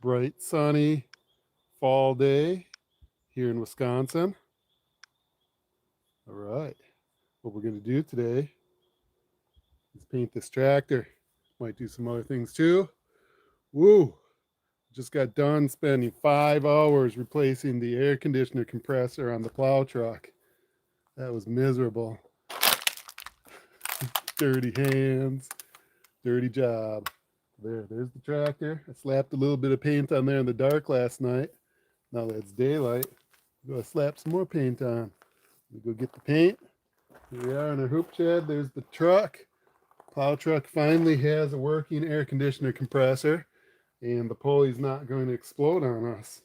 bright, sunny fall day here in Wisconsin. All right, what we're going to do today is paint this tractor. Might do some other things too. Woo! Just got done spending 5 hours replacing the air conditioner compressor on the plow truck. That was miserable. Dirty hands, dirty job. There's the tractor. I slapped a little bit of paint on there in the dark last night. Now that it's daylight, I'm gonna slap some more paint on. We go get the paint. Here we are in our hoop shed. There's the truck. Plow truck finally has a working air conditioner compressor, and the pulley's not going to explode on us.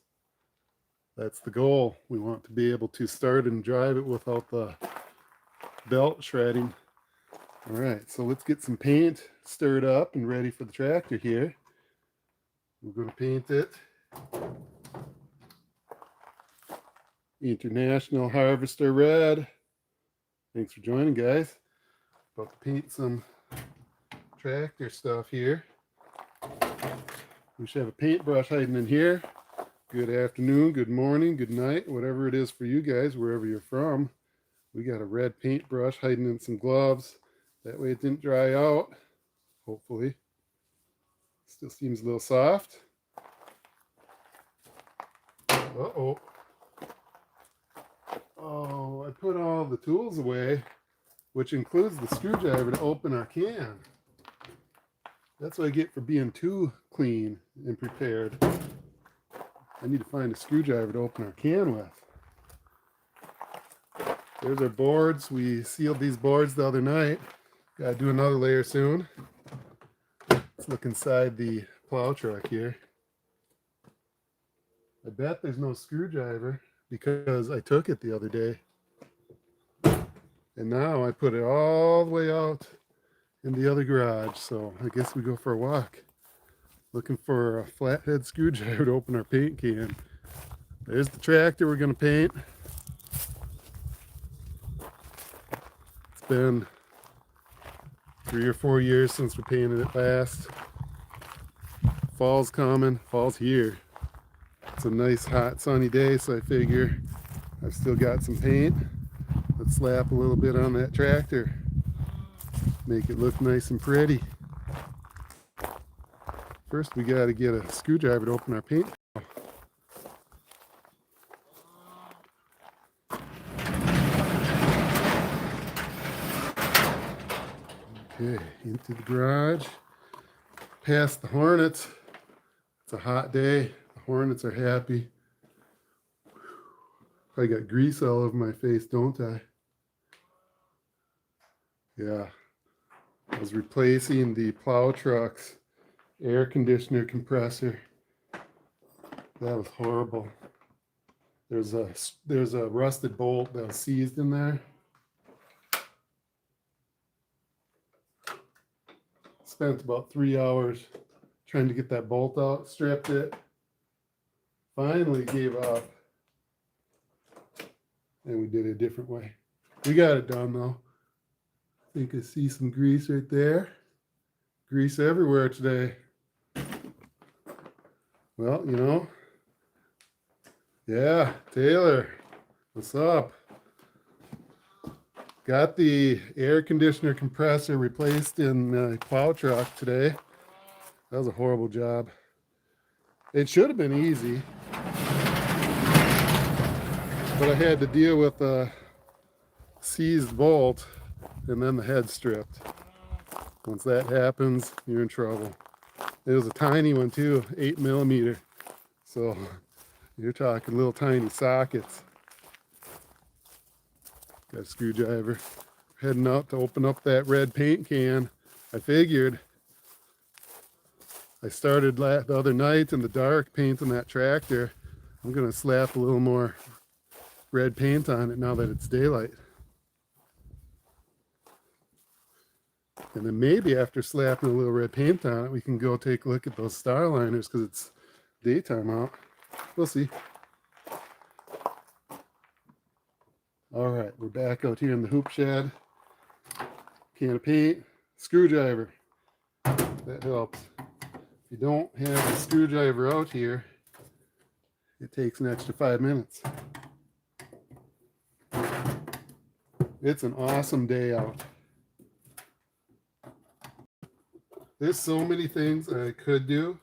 That's the goal. We want to be able to start and drive it without the belt shredding. All right, so let's get some paint stirred up and ready for the tractor here. We're going to paint it International Harvester Red. Thanks for joining, guys. About to paint some tractor stuff here. We should have a paintbrush hiding in here. Good afternoon, good morning, good night, whatever it is for you guys, wherever you're from. We got a red paintbrush hiding in some gloves. That way it didn't dry out, hopefully. Still seems a little soft. Uh-oh. Oh, I put all the tools away, which includes the screwdriver to open our can. That's what I get for being too clean and prepared. I need to find a screwdriver to open our can with. There's our boards. We sealed these boards the other night. Gotta do another layer soon. Let's look inside the plow truck here. I bet there's no screwdriver because I took it the other day. And now I put it all the way out in the other garage. So I guess we go for a walk. Looking for a flathead screwdriver to open our paint can. There's the tractor we're gonna paint. It's been 3 or 4 years since we painted it last. Fall's coming, fall's here. It's a nice hot sunny day, so I figure I've still got some paint. Let's slap a little bit on that tractor. Make it look nice and pretty. First we gotta get a screwdriver to open our paint. Okay, into the garage, past the hornets. It's a hot day. The hornets are happy. I got grease all over my face, don't I? Yeah. I was replacing the plow truck's air conditioner compressor. That was horrible. There's a rusted bolt that was seized in there. Spent about 3 hours trying to get that bolt out, stripped it, finally gave up, and we did it a different way. We got it done though. I think I see some grease right there. Grease everywhere today. Well, you know, yeah, Taylor, what's up? Got the air conditioner compressor replaced in the plow truck today. That was a horrible job. It should have been easy, but I had to deal with a seized bolt and then the head stripped. Once that happens, you're in trouble. It was a tiny one too, 8mm. So you're talking little tiny sockets. Got a screwdriver. Heading out to open up that red paint can. I figured I started the other night in the dark painting that tractor. I'm gonna slap a little more red paint on it now that it's daylight. And then maybe after slapping a little red paint on it, we can go take a look at those star liners because it's daytime out. We'll see. All right, we're back out here in the hoop shed. Can of paint, screwdriver. That helps. If you don't have a screwdriver out here, it takes an extra 5 minutes. It's an awesome day out. There's so many things I could do.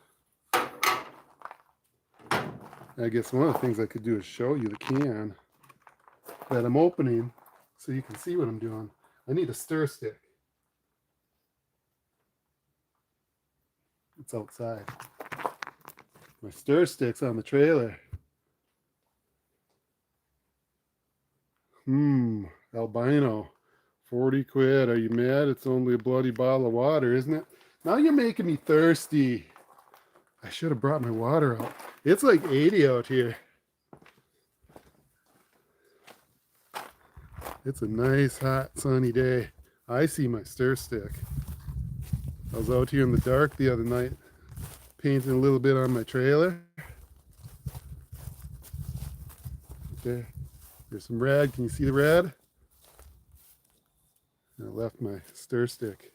I guess one of the things I could do is show you the can that I'm opening so you can see what I'm doing. I need a stir stick. It's outside. My stir stick's on the trailer. Albino. 40 quid. Are you mad? It's only a bloody bottle of water, isn't it? Now you're making me thirsty. I should have brought my water out. It's like 80 out here. It's a nice, hot, sunny day. I see my stir stick. I was out here in the dark the other night, painting a little bit on my trailer. Okay, there's some red. Can you see the red? I left my stir stick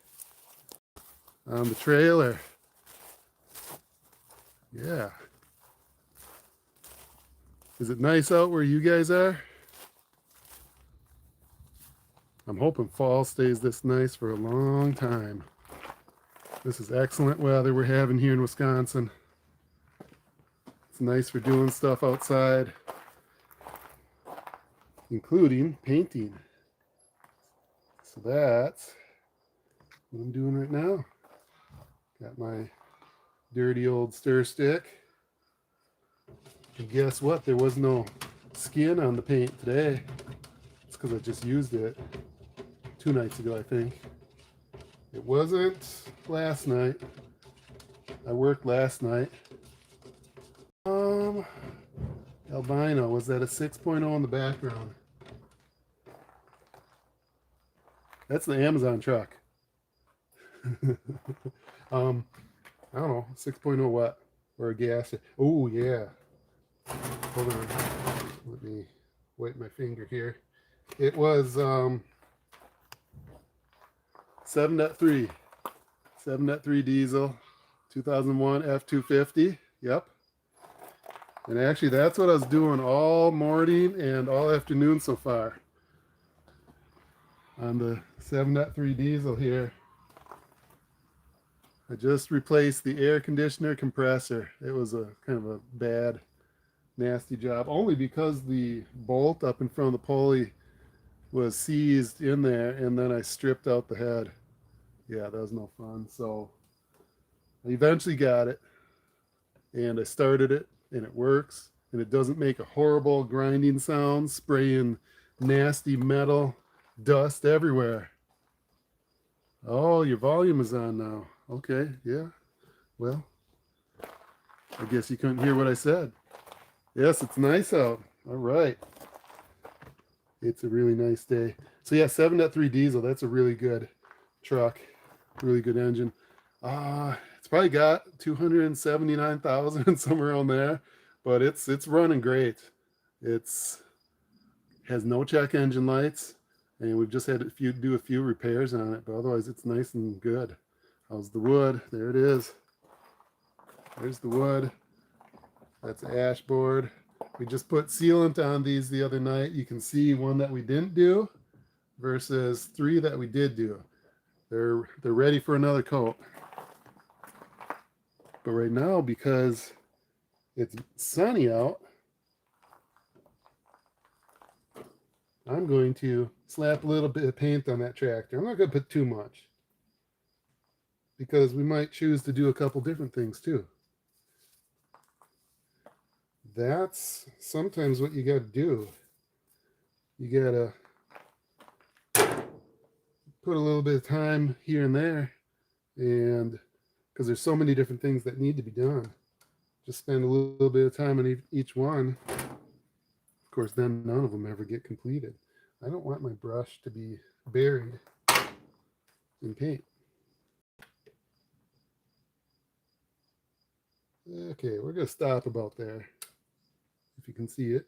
on the trailer. Yeah. Is it nice out where you guys are? I'm hoping fall stays this nice for a long time. This is excellent weather we're having here in Wisconsin. It's nice for doing stuff outside, including painting. So that's what I'm doing right now. Got my dirty old stir stick. And guess what? There was no skin on the paint today. It's because I just used it 2 nights ago, I think. It wasn't last night. I worked last night. Albino, was that a 6.0 in the background? That's the Amazon truck. I don't know, 6.0 what? Or a gas. Oh yeah. Hold on. Let me wipe my finger here. It was 7.3. 7.3 diesel, 2001 F250. Yep. And actually that's what I was doing all morning and all afternoon so far. On the 7.3 diesel here. I just replaced the air conditioner compressor. It was a kind of a bad, nasty job, only because the bolt up in front of the pulley was seized in there, and then I stripped out the head. Yeah, that was no fun. So I eventually got it, and I started it, and it works, and it doesn't make a horrible grinding sound, spraying nasty metal dust everywhere. Oh, your volume is on now. Okay, yeah. Well, I guess you couldn't hear what I said. Yes, it's nice out. All right. It's a really nice day. So yeah, 7.3 diesel. That's a really good truck. Really good engine. It's probably got 279,000 somewhere on there, but it's running great. It's has no check engine lights, and we've just had to do a few repairs on it, but otherwise it's nice and good. How's the wood? There it is. There's the wood. That's ash board. We just put sealant on these the other night. You can see one that we didn't do versus 3 that we did do. They're ready for another coat. But right now, because it's sunny out, I'm going to slap a little bit of paint on that tractor. I'm not going to put too much, because we might choose to do a couple different things too. That's sometimes what you got to do. You got to put a little bit of time here and there, and because there's so many different things that need to be done, just spend a little bit of time on each one. Of course, then none of them ever get completed. I don't want my brush to be buried in paint. Okay, we're going to stop about there, if you can see it.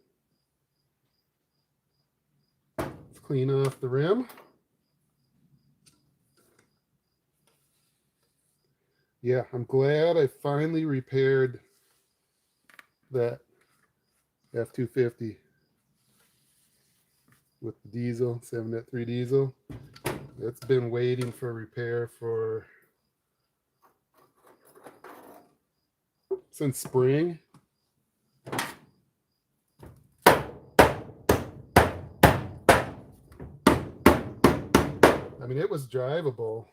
Let's clean off the rim. Yeah, I'm glad I finally repaired that F-250 with the diesel, 7.3 diesel. It's been waiting for repair for since spring. I mean, it was drivable,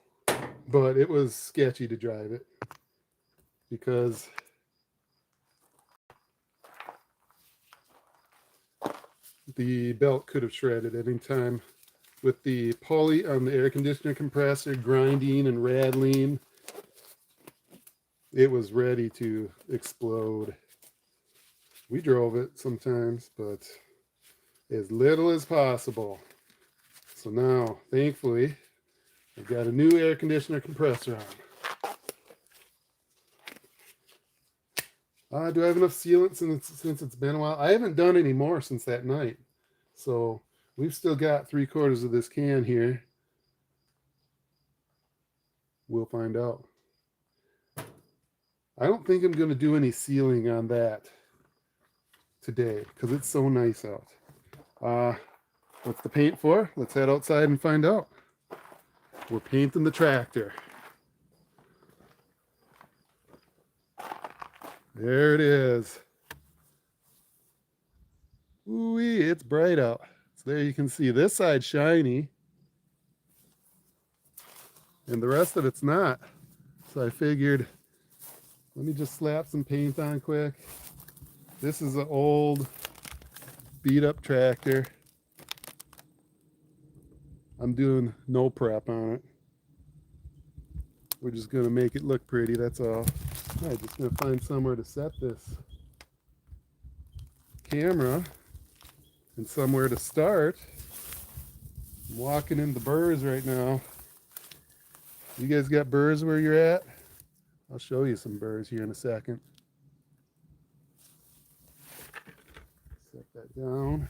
but it was sketchy to drive it because the belt could have shredded at any time with the pulley on the air conditioner compressor grinding and rattling. It was ready to explode. We drove it sometimes, but as little as possible. So now, thankfully, I've got a new air conditioner compressor on. Do I have enough sealant since it's been a while? I haven't done any more since that night. So we've still got 3/4 of this can here. We'll find out. I don't think I'm going to do any sealing on that today because it's so nice out. What's the paint for? Let's head outside and find out. We're painting the tractor. There it is. Ooh-wee, it's bright out. So there you can see this side shiny and the rest of it's not. So I figured, let me just slap some paint on quick. This is an old beat up tractor. I'm doing no prep on it. We're just gonna make it look pretty, that's all. I'm just gonna find somewhere to set this camera and somewhere to start. I'm walking in the burrs right now. You guys got burrs where you're at? I'll show you some burrs here in a second. Set that down.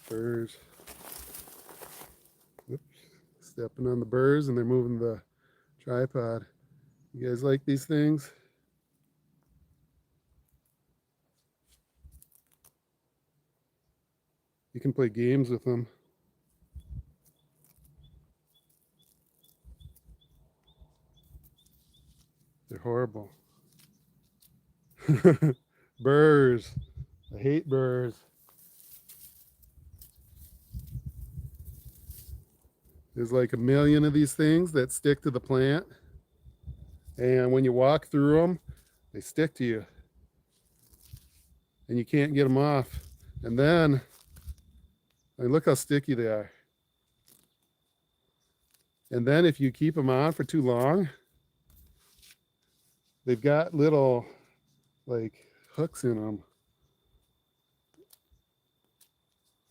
Burrs. Oops. Stepping on the burrs and they're moving the tripod. You guys like these things? You can play games with them. They're horrible. Burrs. I hate burrs. There's like a million of these things that stick to the plant. And when you walk through them, they stick to you. And you can't get them off. And then, I mean, look how sticky they are. And then if you keep them on for too long, they've got little like hooks in them.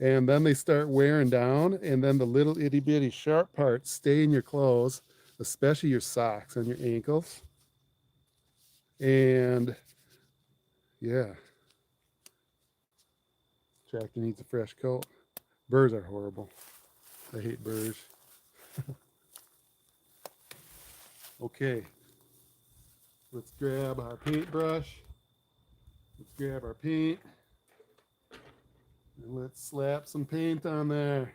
And then they start wearing down, and then the little itty bitty sharp parts stay in your clothes, especially your socks on your ankles. And yeah, tractor needs a fresh coat. Burrs are horrible. I hate burrs. Okay, let's grab our paintbrush. Let's grab our paint. And let's slap some paint on there.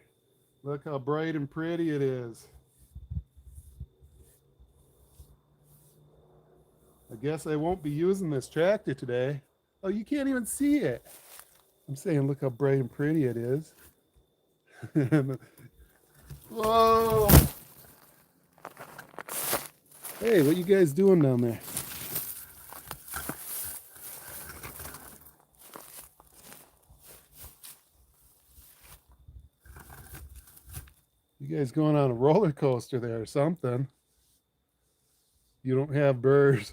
Look how bright and pretty it is. I guess I won't be using this tractor today. Oh, you can't even see it. I'm saying look how bright and pretty it is. Whoa! Hey, what you guys doing down there? You guys going on a roller coaster there or something. You don't have burrs.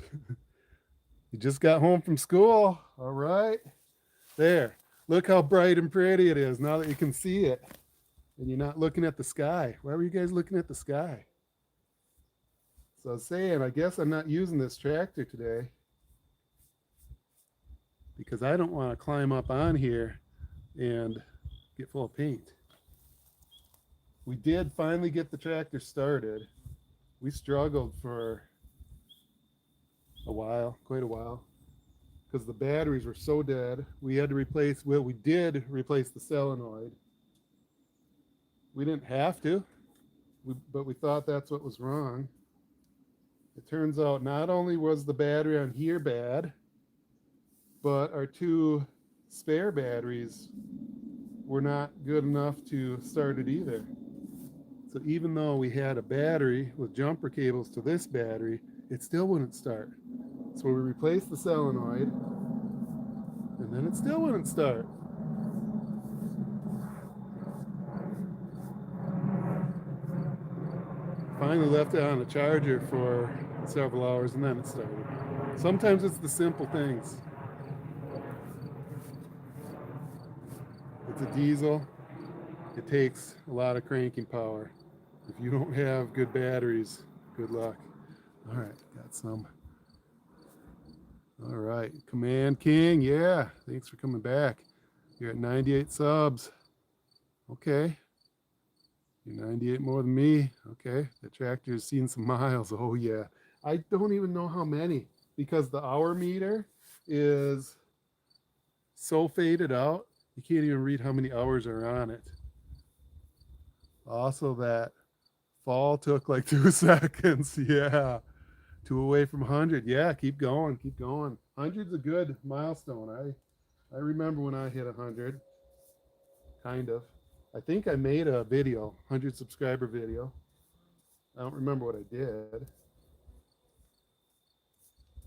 You just got home from school. All right. There. Look how bright and pretty it is now that you can see it. And you're not looking at the sky. Why were you guys looking at the sky? So I was saying, I guess I'm not using this tractor today because I don't want to climb up on here and get full of paint. We did finally get the tractor started. We struggled for a while, quite a while, because the batteries were so dead. We had to replace, well, we did replace the solenoid. We didn't have to, but we thought that's what was wrong. It turns out not only was the battery on here bad, but our two spare batteries were not good enough to start it either. So even though we had a battery with jumper cables to this battery, it still wouldn't start. So we replaced the solenoid, and then it still wouldn't start. Finally left it on a charger for several hours, and then it started. Sometimes it's the simple things. It's a diesel. It takes a lot of cranking power. If you don't have good batteries, good luck. All right, got some. All right, Command King, yeah, thanks for coming back. You're at 98 subs. Okay, you're 98 more than me. Okay, the tractor's seen some miles. Oh yeah, I don't even know how many because the hour meter is so faded out, you can't even read how many hours are on it. Also, that fall took like 2 seconds. Yeah. 2 away from 100. Yeah, keep going, keep going. 100's a good milestone. I remember when I hit 100, kind of. I think I made a video, 100 subscriber video. I don't remember what I did.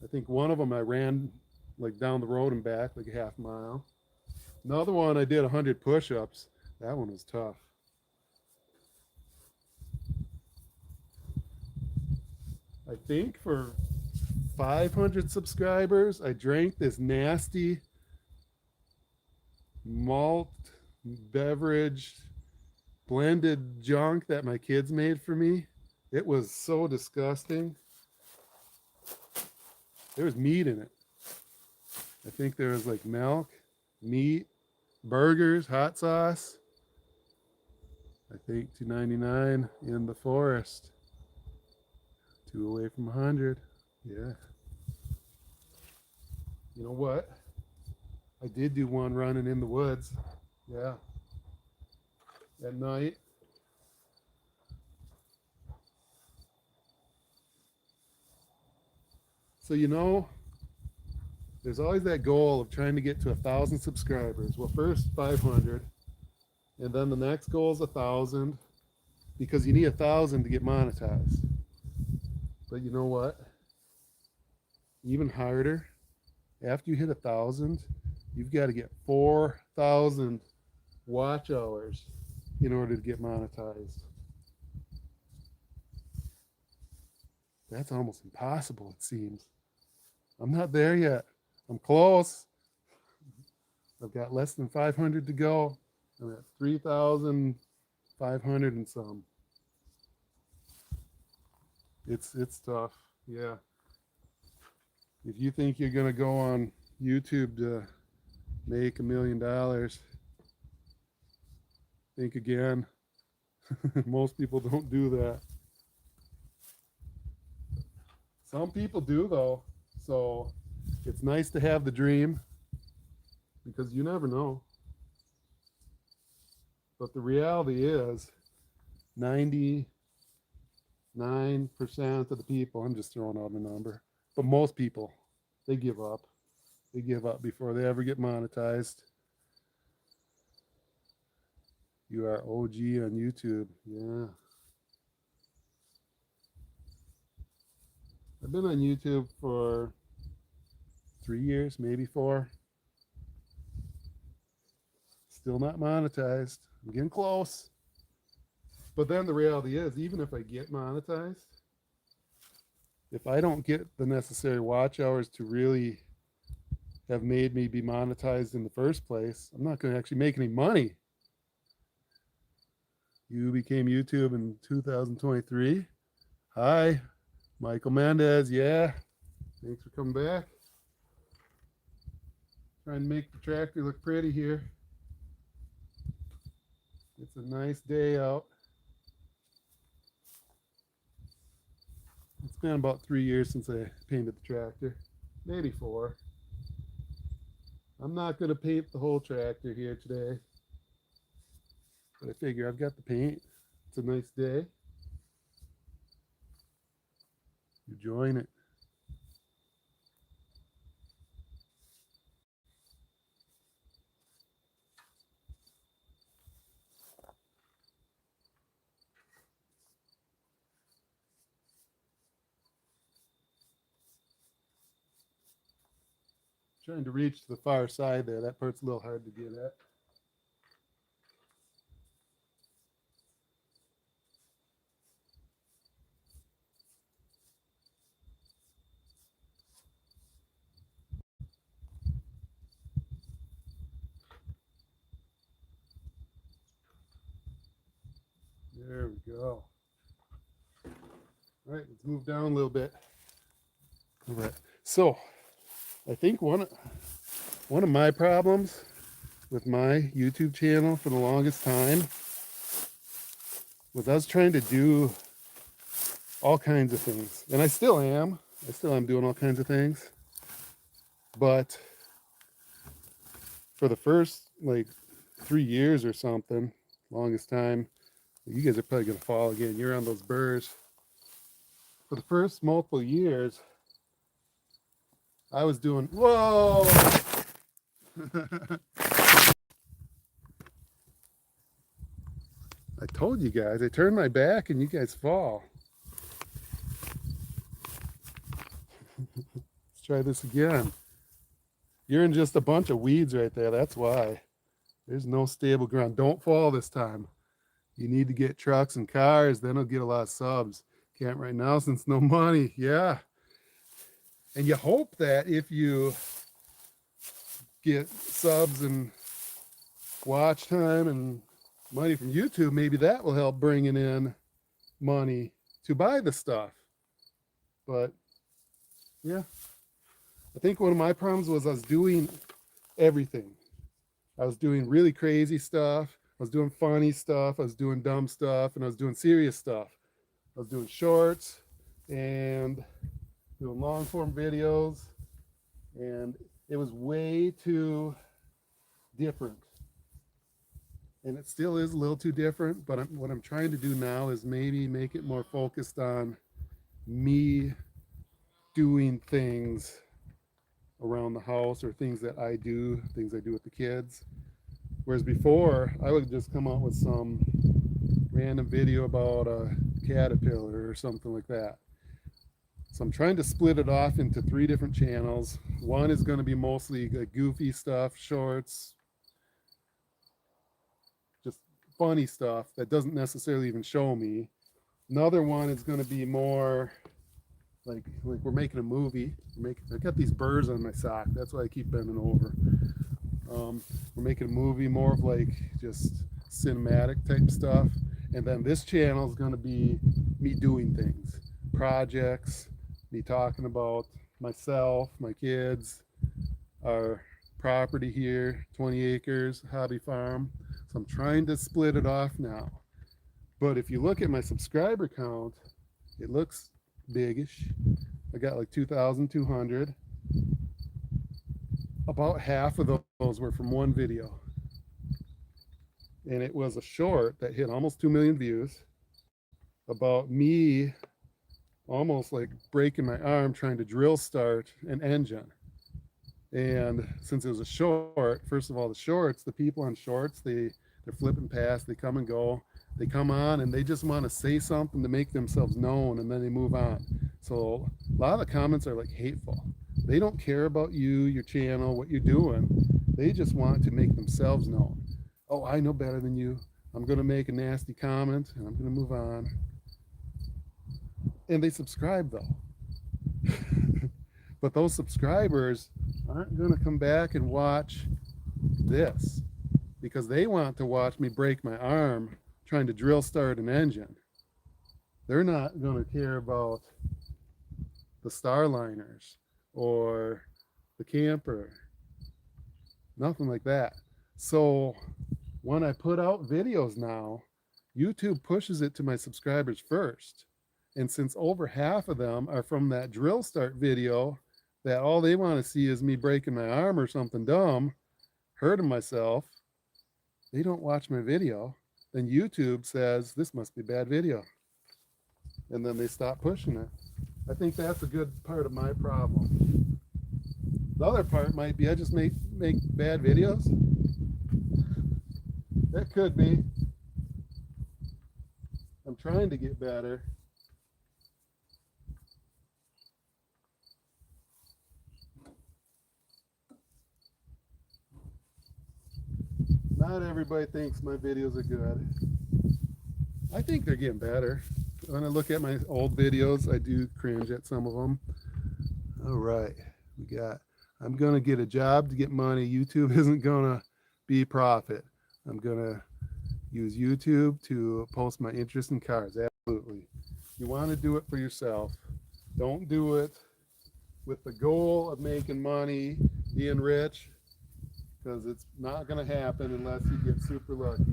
I think one of them I ran like down the road and back, like a half mile. Another one I did 100 push-ups. That one was tough. I think for 500 subscribers, I drank this nasty malt beverage blended junk that my kids made for me. It was so disgusting. There was meat in it. I think there was like milk, meat, burgers, hot sauce. I think $2.99 in the forest. 2 away from 100. Yeah. You know what? I did do one running in the woods. Yeah. At night. So, you know, there's always that goal of trying to get to 1,000 subscribers. Well, first 500, and then the next goal is 1,000, because you need 1,000 to get monetized. But you know what? Even harder, after you hit 1,000, you've got to get 4,000 watch hours in order to get monetized. That's almost impossible, it seems. I'm not there yet. I'm close. I've got less than 500 to go. I'm at 3,500 and some. It's tough. Yeah. If you think you're going to go on YouTube to make $1 million, think again. Most people don't do that. Some people do, though. So it's nice to have the dream, because you never know. But the reality is 99% of the people, I'm just throwing out a number, but most people, they give up. They give up before they ever get monetized. You are OG on YouTube. Yeah. I've been on YouTube for 3 years, maybe 4. Still not monetized. I'm getting close. But then the reality is, even if I get monetized, if I don't get the necessary watch hours to really have made me be monetized in the first place, I'm not going to actually make any money. You became YouTube in 2023. Hi, Michael Mendez. Yeah, thanks for coming back. Trying to make the tractor look pretty here. It's a nice day out. It's been about 3 years since I painted the tractor, maybe 4. I'm not going to paint the whole tractor here today, but I figure I've got the paint. It's a nice day. Enjoying it. Trying to reach to the far side there. That part's a little hard to get at. There we go. All right, let's move down a little bit. All right. So I think one of my problems with my YouTube channel for the longest time was I was trying to do all kinds of things, and I still am doing all kinds of things, but for the first like 3 years or something, longest time, you guys are probably gonna fall again, you're on those burrs. For the first multiple years I was doing, whoa. I told you guys, I turned my back and you guys fall. Let's try this again. You're in just a bunch of weeds right there. That's why. There's no stable ground. Don't fall this time. You need to get trucks and cars, then it'll get a lot of subs. Can't right now since no money. Yeah. And you hope that if you get subs and watch time and money from YouTube, maybe that will help bringing in money to buy the stuff. But yeah, I think one of my problems was I was doing everything. I was doing really crazy stuff. I was doing funny stuff. I was doing dumb stuff, and I was doing serious stuff. I was doing shorts and doing long form videos, and it was way too different. And it still is a little too different, but what I'm trying to do now is maybe make it more focused on me doing things around the house, or things that I do, things I do with the kids. Whereas before, I would just come out with some random video about a caterpillar or something like that. So I'm trying to split it off into 3 different channels. One is going to be mostly like goofy stuff, shorts, just funny stuff that doesn't necessarily even show me. Another one is going to be more like we're making a movie. I got these burrs on my sock. That's why I keep bending over. We're making a movie, more of like just cinematic type stuff. And then this channel is going to be me doing things, projects, me talking about myself, my kids, our property here, 20 acres, hobby farm. So I'm trying to split it off now. But if you look at my subscriber count, it looks biggish. I got like 2,200. About half of those were from one video. And it was a short that hit almost 2 million views about me almost like breaking my arm trying to drill start an engine. And since it was a short, first of all, the shorts, the people on shorts, they're flipping past, they come and go, they come on and they just want to say something to make themselves known, and then they move on. So a lot of the comments are like hateful. They don't care about you, your channel, what you're doing. They just want to make themselves known. Oh, I know better than you. I'm going to make a nasty comment and I'm going to move on. And they subscribe though. But those subscribers aren't going to come back and watch this because they want to watch me break my arm trying to drill start an engine. They're not going to care about the Starliners or the camper, nothing like that. So when I put out videos now, YouTube pushes it to my subscribers first. And since over half of them are from that drill start video, that all they want to see is me breaking my arm or something dumb, hurting myself, they don't watch my video. Then YouTube says, this must be bad video. And then they stop pushing it. I think that's a good part of my problem. The other part might be I just make bad videos. That could be. I'm trying to get better. Not everybody thinks my videos are good. I think they're getting better. When I look at my old videos, I do cringe at some of them. All right, I'm gonna get a job to get money. YouTube isn't gonna be profit. I'm gonna use YouTube to post my interest in cars. Absolutely. You want to do it for yourself. Don't do it with the goal of making money, being rich, because it's not going to happen unless you get super lucky.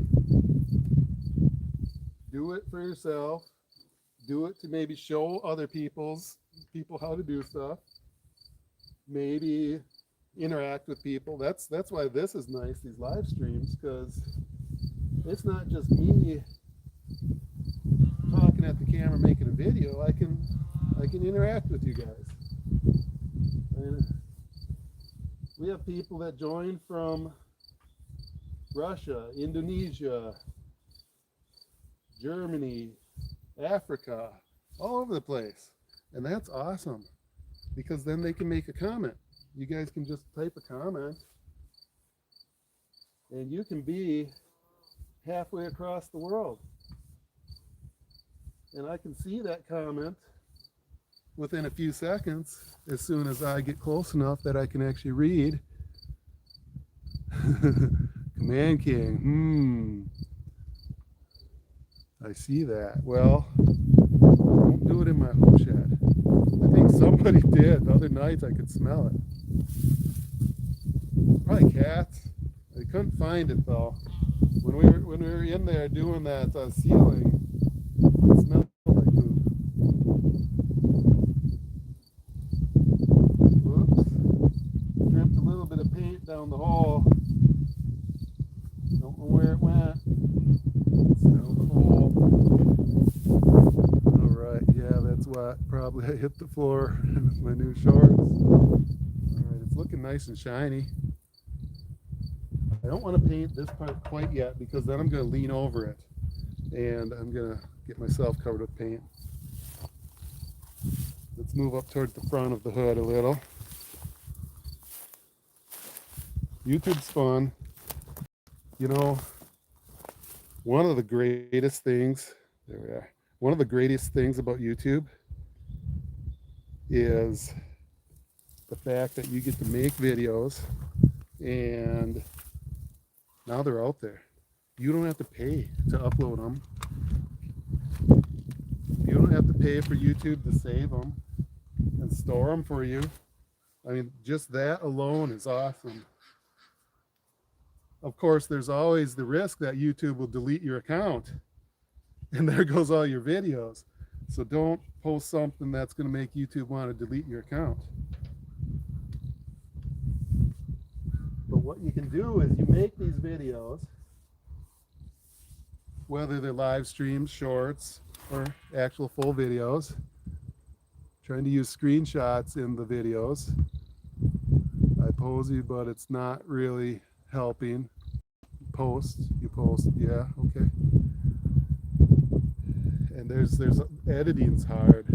Do it for yourself. Do it to maybe show other people how to do stuff. Maybe interact with people. That's why this is nice, these live streams, because it's not just me talking at the camera making a video. I can interact with you guys. And we have people that join from Russia, Indonesia, Germany, Africa, all over the place. And that's awesome, because then they can make a comment. You guys can just type a comment and you can be halfway across the world. And I can see that comment within a few seconds as soon as I get close enough that I can actually read. Command King, I see that. Well, don't do it in my home shed. I think somebody did. The other night I could smell it. Probably cats. I couldn't find it though. When we were in there doing that sealing, it smelled like poop. Whoops. Dripped a little bit of paint down the hole. Don't know where it went. It's down the hole. Alright, yeah, that's what. Probably I hit the floor with my new shorts. Alright, it's looking nice and shiny. I don't want to paint this part quite yet, because then I'm going to lean over it and I'm going to get myself covered with paint. Let's move up towards the front of the hood a little. YouTube's fun. You know, one of the greatest things, there we are, one of the greatest things about YouTube is the fact that you get to make videos and now they're out there. You don't have to pay to upload them. You don't have to pay for YouTube to save them and store them for you. I mean, just that alone is awesome. Of course, there's always the risk that YouTube will delete your account and there goes all your videos. So don't post something that's going to make YouTube want to delete your account. But what you can do is you make these videos, whether they're live streams, shorts, or actual full videos, trying to use screenshots in the videos. I pose you, but it's not really helping. You post, yeah, okay. And there's editing's hard.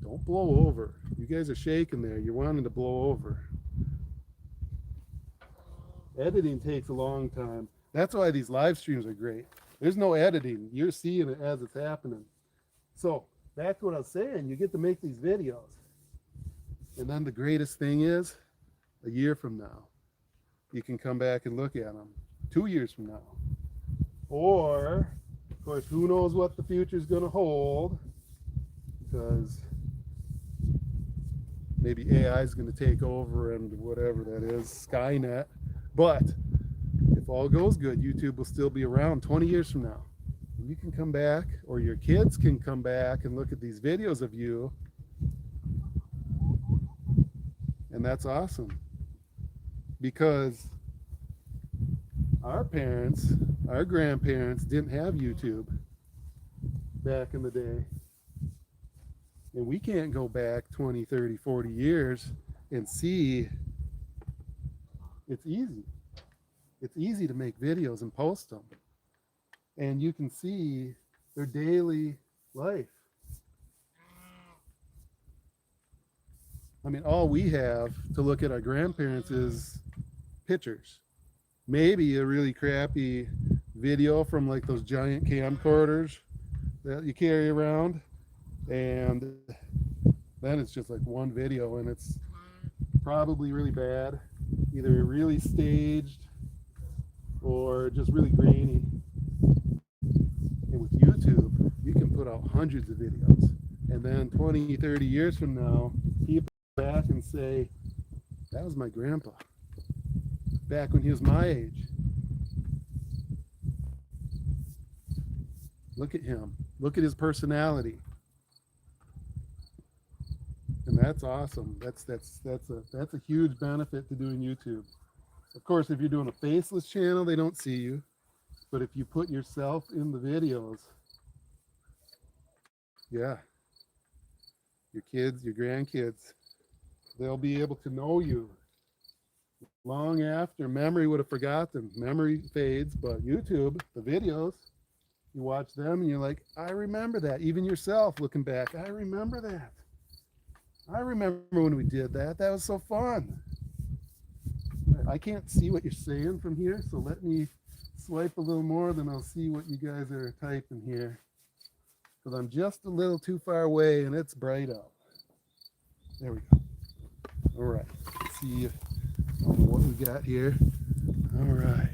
Don't blow over. You guys are shaking there. You're wanting to blow over. Editing takes a long time. That's why these live streams are great. There's no editing. You're seeing it as it's happening. So back to what I was saying, you get to make these videos. And then the greatest thing is, a year from now, you can come back and look at them. 2 years from now. Or, of course, who knows what the future is going to hold, because maybe AI is going to take over and whatever that is, Skynet. But if all goes good, YouTube will still be around 20 years from now. you can come back, or your kids can come back and look at these videos of you. And that's awesome. Because our parents, our grandparents didn't have YouTube back in the day. And we can't go back 20, 30, 40 years and see. It's easy. It's easy to make videos and post them. And you can see their daily life. I mean, all we have to look at our grandparents is pictures. Maybe a really crappy video from like those giant camcorders that you carry around. And then it's just like one video, and it's probably really bad, either really staged or just really grainy. And with YouTube, you can put out hundreds of videos. And then 20, 30 years from now, people back and say, that was my grandpa back when he was my age. Look at him. Look at his personality. And that's awesome. That's a huge benefit to doing YouTube. Of course, if you're doing a faceless channel, they don't see you. But if you put yourself in the videos, yeah, your kids, your grandkids, they'll be able to know you long after. Memory would have forgotten. Memory fades, but YouTube, the videos, you watch them and you're like, I remember that. Even yourself looking back, I remember that. I remember when we did that. That was so fun. I can't see what you're saying from here, so let me swipe a little more, then I'll see what you guys are typing here. Because I'm just a little too far away and it's bright out. There we go. All right. Let's see what we got here. All right.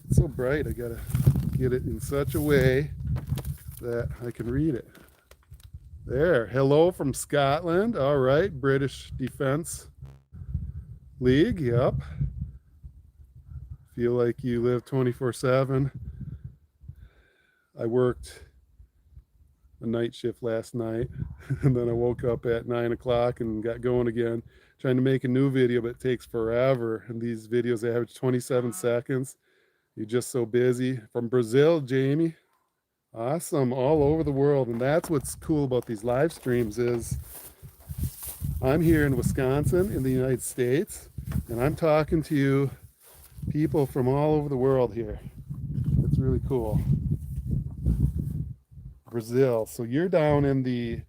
It's so bright, I gotta get it in such a way that I can read it. There. Hello from Scotland. All right. British Defence League. Yep. Feel like you live 24/7. I worked a night shift last night and then I woke up at 9 o'clock and got going again, trying to make a new video, but it takes forever. And these videos average 27 seconds. You're just so busy. From Brazil, Jamie. Awesome. All over the world. And that's what's cool about these live streams is I'm here in Wisconsin in the United States, and I'm talking to people from all over the world here. It's really cool. Brazil. So you're down in the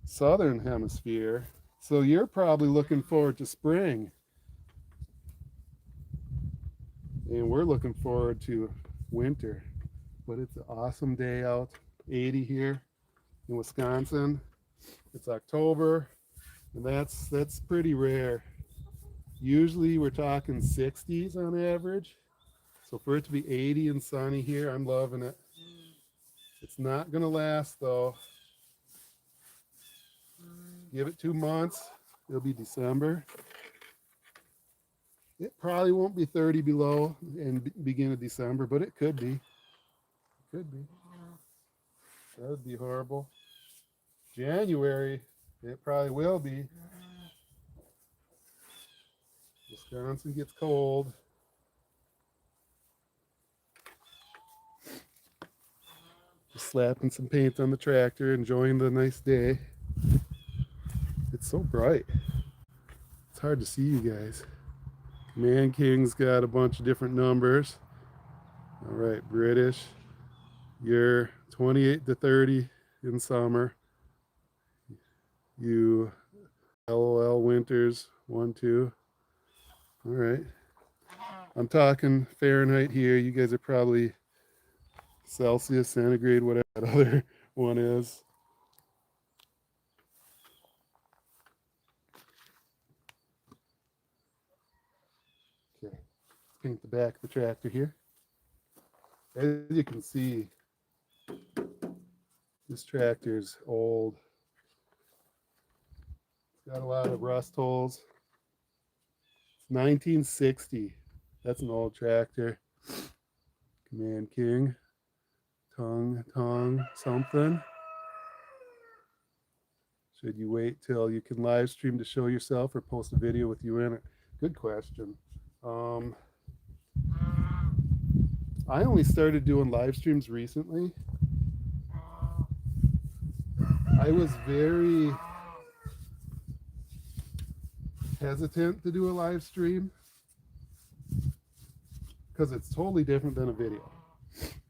southern hemisphere. So you're probably looking forward to spring. And we're looking forward to winter. But it's an awesome day out. 80 here in Wisconsin. It's October, and that's pretty rare. Usually we're talking 60s on average. So for it to be 80 and sunny here, I'm loving it. It's not gonna last though. Give it 2 months, it'll be December. It probably won't be 30 below in beginning of December, but it could be. Could be. That would be horrible. January, it probably will be. Wisconsin gets cold. Just slapping some paint on the tractor, enjoying the nice day. It's so bright. It's hard to see you guys. Man King's got a bunch of different numbers. All right, British. You're 28 to 30 in summer. You LOL winters 1, 2. All right. I'm talking Fahrenheit here. You guys are probably Celsius, centigrade, whatever that other one is. Okay. Let's paint the back of the tractor here. As you can see, this tractor's old. It's got a lot of rust holes. It's 1960. That's an old tractor. Command King. tongue something. Should you wait till you can live stream to show yourself or post a video with you in it? Good question. I only started doing live streams recently. I was very hesitant to do a live stream because it's totally different than a video.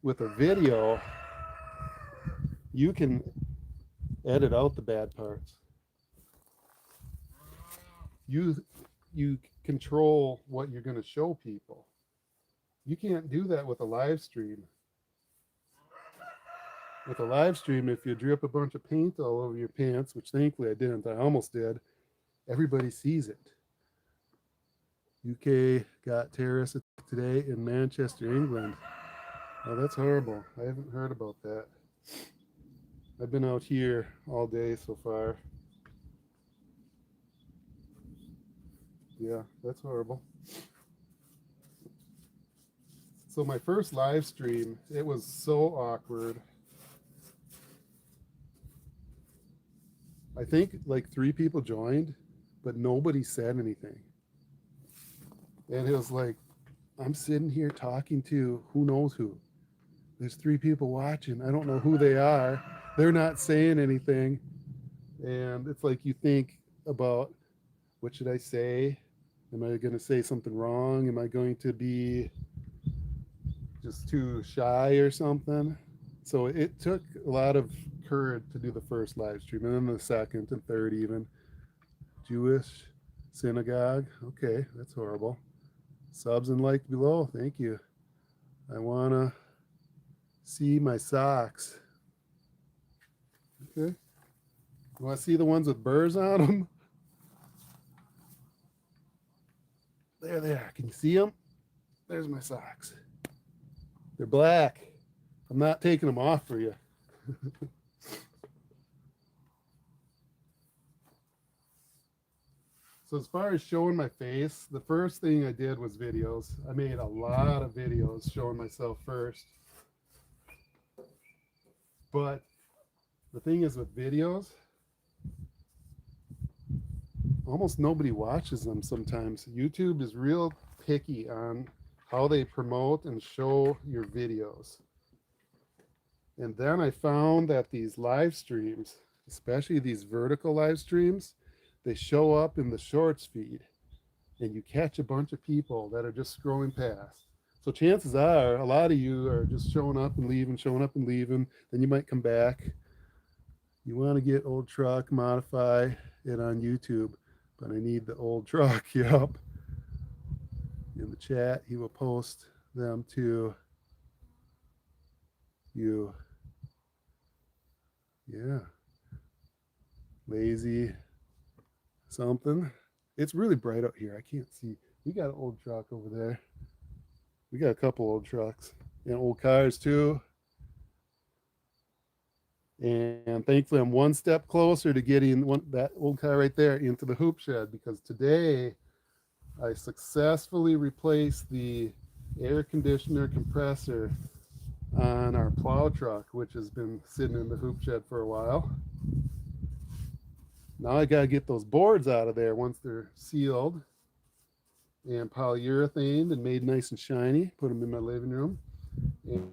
With a video, you can edit out the bad parts. You control what you're going to show people. You can't do that with a live stream. With a live stream, if you drip a bunch of paint all over your pants, which thankfully I didn't, I almost did, everybody sees it. UK got terrorists today in Manchester, England. Oh, that's horrible. I haven't heard about that. I've been out here all day so far. Yeah, that's horrible. So my first live stream, it was so awkward. I think like 3 people joined, but nobody said anything. And it was like, I'm sitting here talking to who knows who. There's 3 people watching. I don't know who they are. They're not saying anything. And it's like you think about, what should I say? Am I going to say something wrong? Am I going to be just too shy or something? So it took a lot of courage to do the first live stream, and then the second and third even. Jewish synagogue. Okay, that's horrible. Subs and like below. Thank you. I want to see my socks. Okay. You want to see the ones with burrs on them? There they are. Can you see them? There's my socks. They're black. I'm not taking them off for you. So as far as showing my face, the first thing I did was videos. I made a lot of videos showing myself first. But the thing is with videos, almost nobody watches them sometimes. YouTube is real picky on how they promote and show your videos. And then I found that these live streams, especially these vertical live streams, they show up in the shorts feed and you catch a bunch of people that are just scrolling past. So chances are a lot of you are just showing up and leaving, then you might come back. You want to get old truck, modify it on YouTube, but I need the old truck. Yep. In the chat, he will post them to you. Yeah. Lazy something. It's really bright out here. I can't see. We got an old truck over there. We got a couple old trucks and old cars too. And thankfully I'm one step closer to getting that old car right there into the hoop shed, because today I successfully replaced the air conditioner compressor on our plow truck, which has been sitting in the hoop shed for a while. Now I got to get those boards out of there once they're sealed and polyurethane and made nice and shiny, put them in my living room.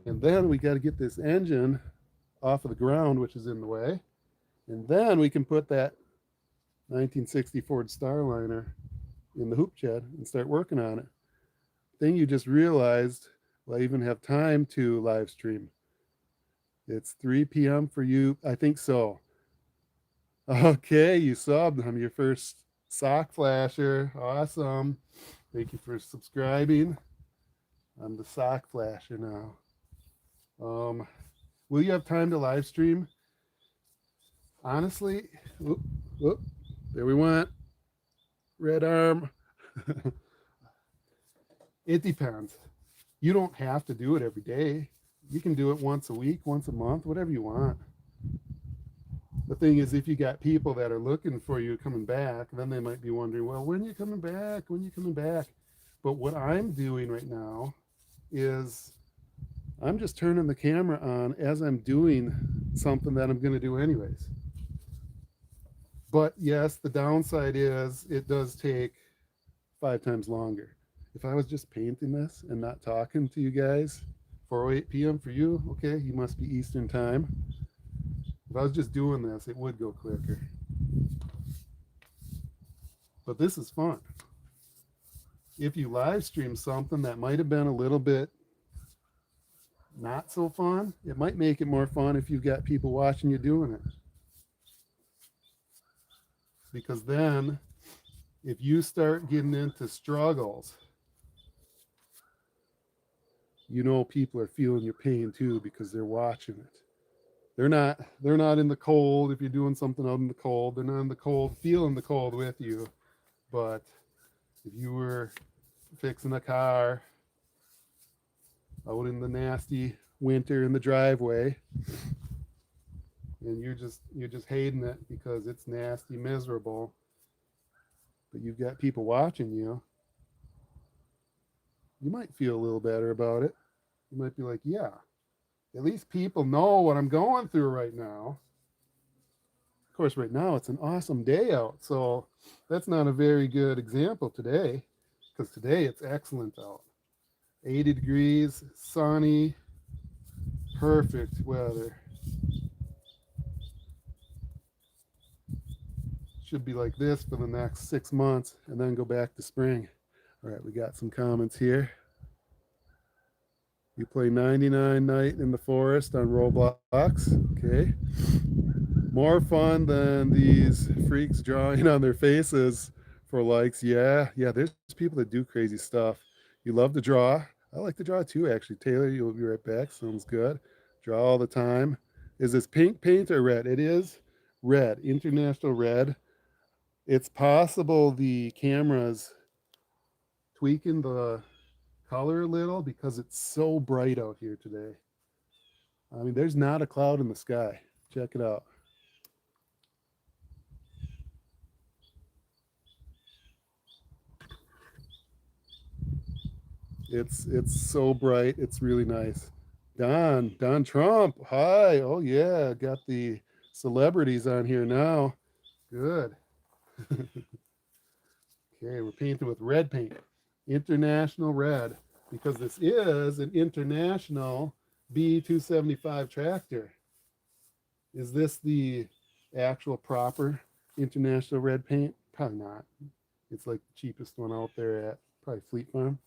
And then we got to get this engine off of the ground, which is in the way. And then we can put that 1960 Ford Starliner in the hoop shed and start working on it. Then you just realized, well, I even have time to live stream. It's 3 p.m. for you. I think so. Okay, you subbed. I'm your first sock flasher. Awesome. Thank you for subscribing. I'm the sock flasher now. Will you have time to live stream? Honestly, there we went. Red arm. It depends. You don't have to do it every day. You can do it once a week, once a month, whatever you want. The thing is, if you got people that are looking for you coming back, then they might be wondering, well, when are you coming back? When are you coming back? But what I'm doing right now is I'm just turning the camera on as I'm doing something that I'm going to do anyways. But yes, the downside is it does take 5 times longer. If I was just painting this and not talking to you guys, 4:08 p.m. for you, okay, you must be Eastern time. If I was just doing this, it would go quicker. But this is fun. If you live stream something that might have been a little bit not so fun, it might make it more fun if you've got people watching you doing it. Because then, if you start getting into struggles, you know people are feeling your pain too because they're watching it. They're not in the cold. If you're doing something out in the cold, they're not in the cold, feeling the cold with you. But if you were fixing a car out in the nasty winter in the driveway, and you're just hating it because it's nasty, miserable, but you've got people watching you, you might feel a little better about it. You might be like, yeah, at least people know what I'm going through right now. Of course, right now it's an awesome day out, so that's not a very good example today, because today it's excellent out. 80 degrees, sunny, perfect weather. Should be like this for the next 6 months and then go back to spring. All right, we got some comments here. You play 99 Night in the Forest on Roblox. Okay. More fun than these freaks drawing on their faces for likes. Yeah, there's people that do crazy stuff. You love to draw. I like to draw too, actually. Taylor, you'll be right back. Sounds good. Draw all the time. Is this pink paint or red? It is red, International Red. It's possible the camera's tweaking the color a little because it's so bright out here today. I mean, there's not a cloud in the sky. Check it out. It's so bright. It's really nice. Don Trump. Hi. Oh yeah, got the celebrities on here now. Good. Okay, we're painting with red paint. International Red, because this is an International B275 tractor. Is this the actual proper International Red paint? Probably not. It's like the cheapest one out there at probably Fleet Farm.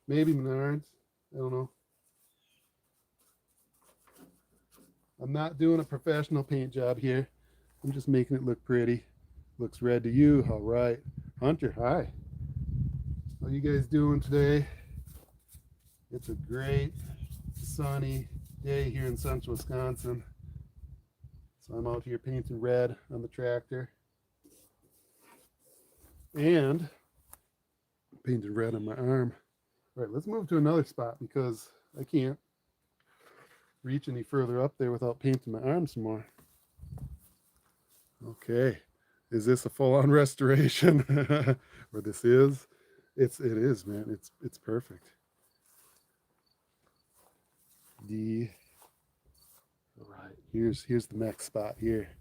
Maybe Menards. I don't know. I'm not doing a professional paint job here. I'm just making it look pretty. Looks red to you. All right. Hunter, hi. How you guys doing today? It's a great sunny day here in central Wisconsin. So I'm out here painting red on the tractor. And painted red on my arm. All right, let's move to another spot because I can't reach any further up there without painting my arm some more. Okay, is this a full-on restoration? Or this is? It is, man. It's perfect. All right, here's the next spot here.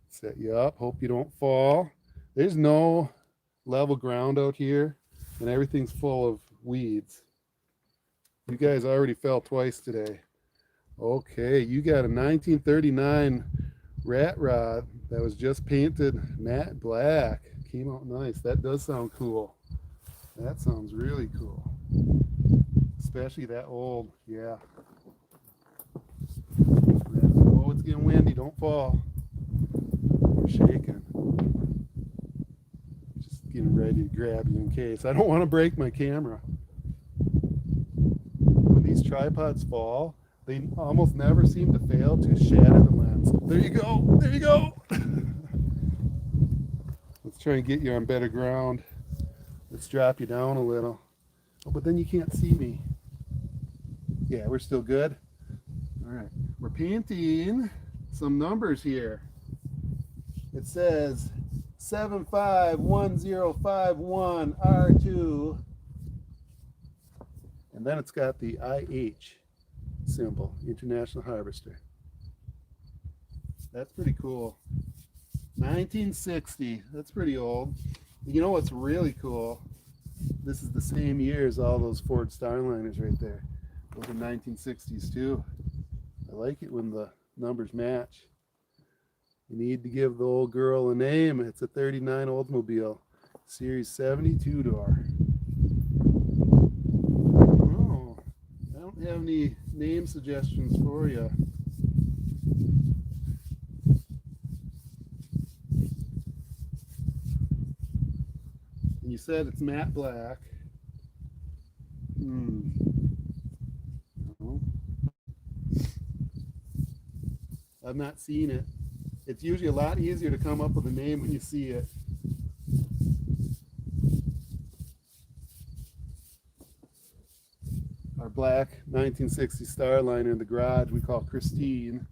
Set you up. Hope you don't fall. There's no level ground out here, and everything's full of weeds. You guys already fell twice today. Okay, you got a 1939 rat rod that was just painted matte black. Came out nice. That does sound cool. That sounds really cool. Especially that old, yeah. Oh, it's getting windy. Don't fall. You're shaking. Just getting ready to grab you in case. I don't want to break my camera. When these tripods fall, they almost never seem to fail to shatter the lens. There you go. There you go. Let's try and get you on better ground. Let's drop you down a little. Oh, but then you can't see me. Yeah, we're still good. All right. We're painting some numbers here. It says 751051 R2. And then it's got the IH. symbol, International Harvester. That's pretty cool. 1960, that's pretty old. You know what's really cool? This is the same year as all those Ford Starliners right there. Those are 1960s too. I like it when the numbers match. You need to give the old girl a name. It's a 39 Oldsmobile, Series 72 door. Oh, I don't have any name suggestions for you. And you said it's matte black. No. I've not seen it. It's usually a lot easier to come up with a name when you see it. Our black 1960 Starliner in the garage we call Christine.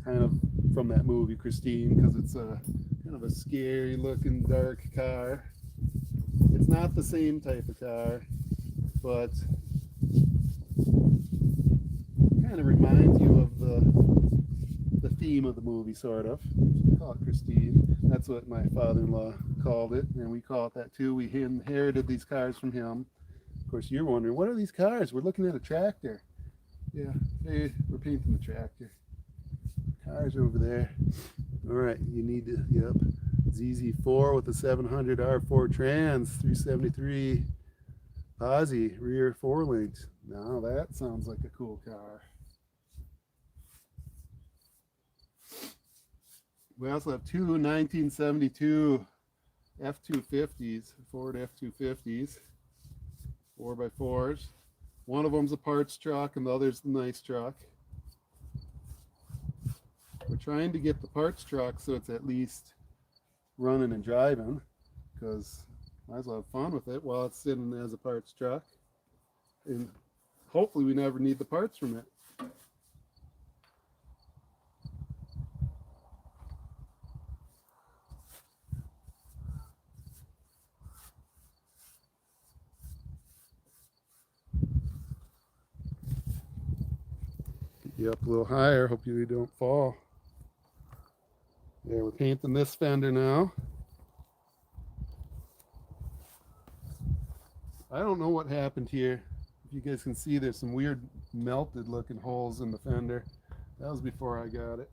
Kind of from that movie Christine, because it's a kind of a scary looking dark car. It's not the same type of car, but kind of reminds you of the theme of the movie, sort of. We call it Christine. That's what my father-in-law called it, and we call it that too. We inherited these cars from him. Of course, you're wondering, what are these cars? We're looking at a tractor. Yeah, hey, we're painting the tractor. Cars over there. All right, you need to, yep, ZZ4 with a 700 R4 trans, 373 posi, rear 4-links. Now that sounds like a cool car. We also have two 1972 F-250s, Ford F-250s, 4x4s. One of them's a parts truck and the other's the nice truck. We're trying to get the parts truck so it's at least running and driving, because might as well have fun with it while it's sitting as a parts truck. And hopefully we never need the parts from it. Get you up a little higher, hope you don't fall. There, we're painting this fender now. I don't know what happened here. If you guys can see, there's some weird melted looking holes in the fender. That was before I got it.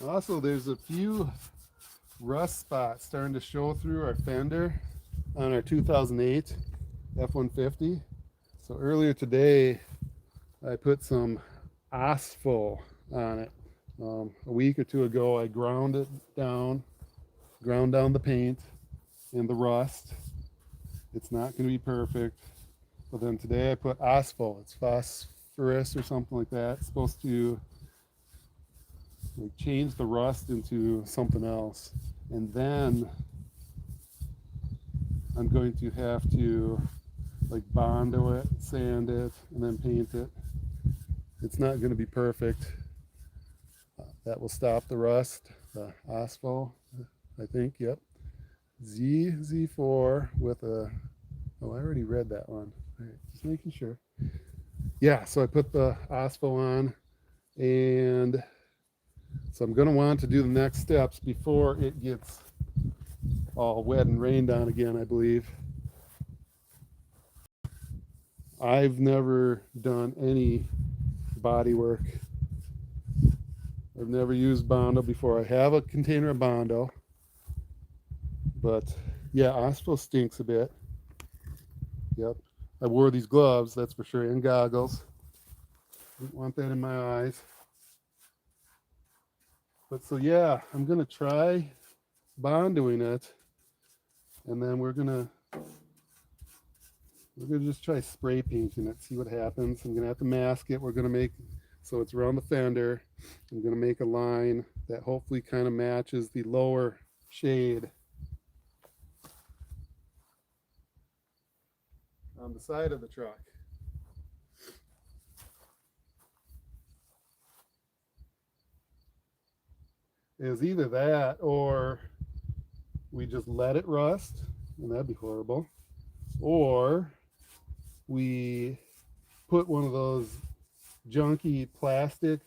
Also, there's a few rust spots starting to show through our fender on our 2008 F-150. So earlier today, I put some asphalt on it. A week or two ago, I ground down the paint and the rust. It's not going to be perfect. But then today I put asphalt. It's phosphorus or something like that. It's supposed to like change the rust into something else. And then I'm going to have to like bondo it, sand it, and then paint it. It's not going to be perfect. That will stop the rust. The asphalt, I think, yep. ZZ4 with a, oh, I already read that one. All right, just making sure. Yeah, so I put the asphalt on, and so I'm going to want to do the next steps before it gets all wet and rained on again, I believe. I've never done any body work. I've never used Bondo before. I have a container of Bondo, but yeah, asphalt stinks a bit. Yep, I wore these gloves, that's for sure, and goggles. Didn't want that in my eyes. But so yeah, I'm gonna try bondoing it, and then we're gonna just try spray painting it, see what happens. I'm gonna have to mask it. We're gonna make so it's around the fender. I'm gonna make a line that hopefully kind of matches the lower shade. on the side of the truck. It was either that or we just let it rust, and that'd be horrible, or we put one of those junky plastic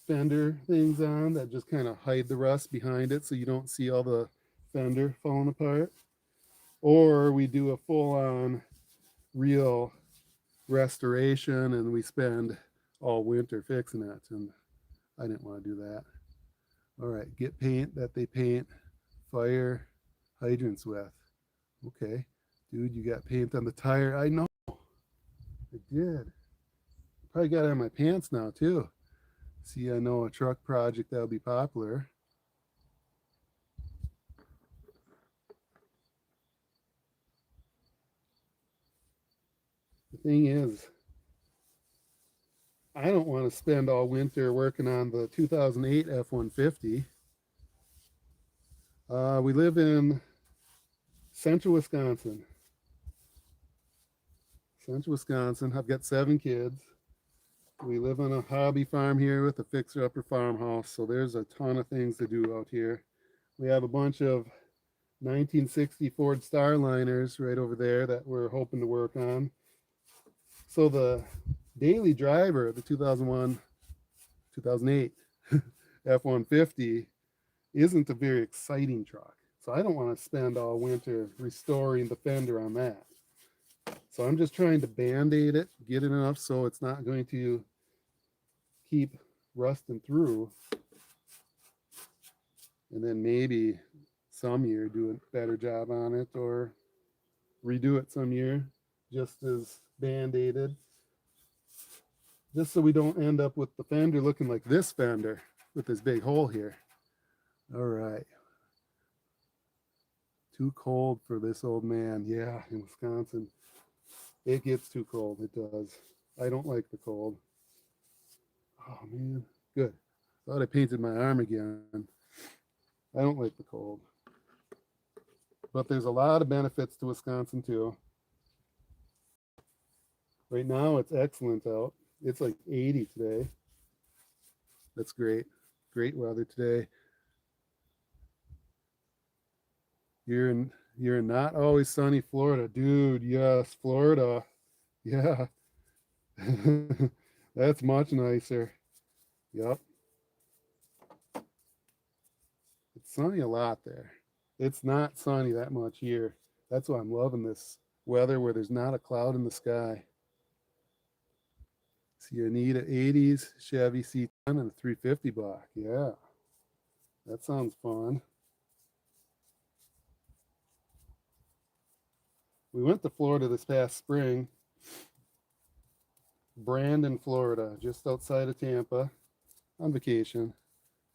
fender things on that just kind of hide the rust behind it so you don't see all the fender falling apart, or we do a full-on real restoration and we spend all winter fixing it, and I didn't want to do that. All right, get paint that they paint fire hydrants with. Okay, dude, you got paint on the tire. I know, I did. Probably got it on my pants now too. See, I know a truck project that'll be popular. The thing is, I don't want to spend all winter working on the 2008 F-150. We live in central Wisconsin. Central Wisconsin. I've got 7 kids. We live on a hobby farm here with a fixer-upper farmhouse, so there's a ton of things to do out here. We have a bunch of 1960 Ford Starliners right over there that we're hoping to work on. So the daily driver, the 2008 F-150, isn't a very exciting truck. So I don't want to spend all winter restoring the fender on that. So I'm just trying to band-aid it, get it enough so it's not going to keep rusting through. And then maybe some year do a better job on it, or redo it some year just as band-aided. Just so we don't end up with the fender looking like this fender with this big hole here. All right. Too cold for this old man. Yeah, in Wisconsin, it gets too cold. It does. I don't like the cold. Oh, man. Good. Thought I painted my arm again. I don't like the cold. But there's a lot of benefits to Wisconsin, too. Right now, it's excellent out. It's like 80 today. That's great. Great weather today. You're in not always sunny Florida. Dude, yes, Florida. Yeah. That's much nicer. Yep. It's sunny a lot there. It's not sunny that much here. That's why I'm loving this weather where there's not a cloud in the sky. So you need an 80s Chevy C10 and a 350 block. Yeah. That sounds fun. We went to Florida this past spring. Brandon, Florida, just outside of Tampa, on vacation.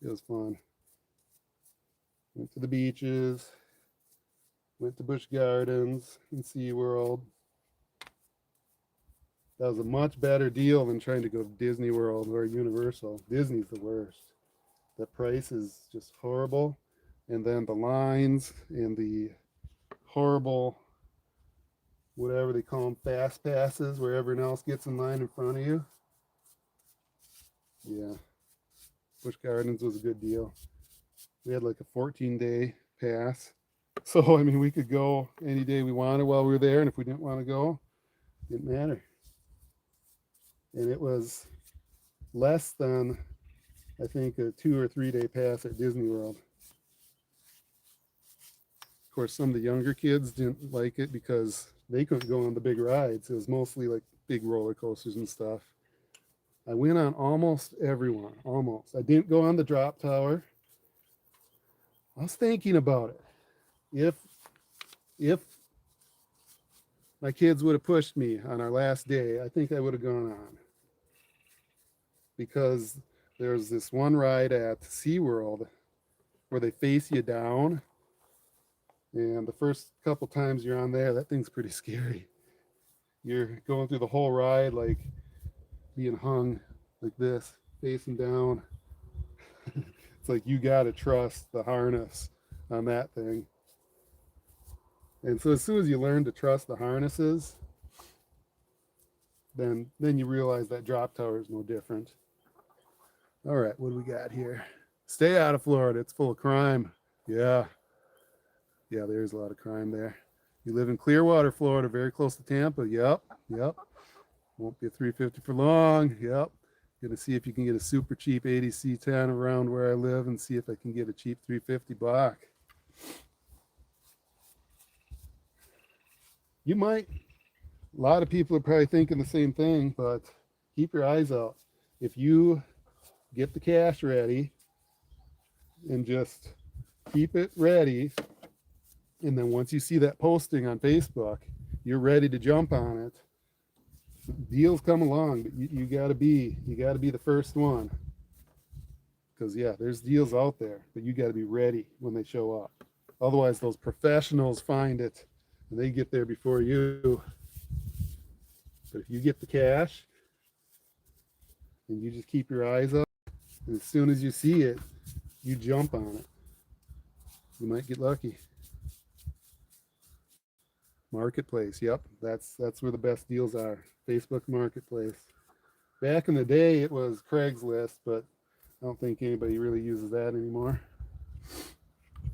It was fun. Went to the beaches, went to Busch Gardens and SeaWorld. That was a much better deal than trying to go to Disney World or Universal. Disney's the worst. The price is just horrible. And then the lines and the horrible, whatever they call them, fast passes, where everyone else gets in line in front of you. Yeah. Busch Gardens was a good deal. We had like a 14-day pass. So, I mean, we could go any day we wanted while we were there. And if we didn't want to go, it didn't matter. And it was less than, I think, a 2 or 3 day pass at Disney World. Of course, some of the younger kids didn't like it because they couldn't go on the big rides. It was mostly like big roller coasters and stuff. I went on almost every one, almost. I didn't go on the drop tower. I was thinking about it. If my kids would have pushed me on our last day, I think I would have gone on. Because there's this one ride at SeaWorld where they face you down. And the first couple times you're on there, that thing's pretty scary. You're going through the whole ride like being hung like this, facing down. It's like you got to trust the harness on that thing. And so as soon as you learn to trust the harnesses, then you realize that drop tower is no different. All right, what do we got here? Stay out of Florida. It's full of crime. Yeah. Yeah, there's a lot of crime there. You live in Clearwater, Florida, very close to Tampa. Yep. Won't be a 350 for long. Yep. Gonna see if you can get a super cheap 80 C10 around where I live and see if I can get a cheap 350 block. You might. A lot of people are probably thinking the same thing, but keep your eyes out. If you get the cash ready and just keep it ready, and then once you see that posting on Facebook, you're ready to jump on it. Deals come along, but you gotta be the first one. Because yeah, there's deals out there, but you gotta be ready when they show up. Otherwise, those professionals find it and they get there before you. But if you get the cash and you just keep your eyes up, and as soon as you see it, you jump on it. You might get lucky. Marketplace, yep, that's where the best deals are. Facebook Marketplace. Back in the day, it was Craigslist, but I don't think anybody really uses that anymore.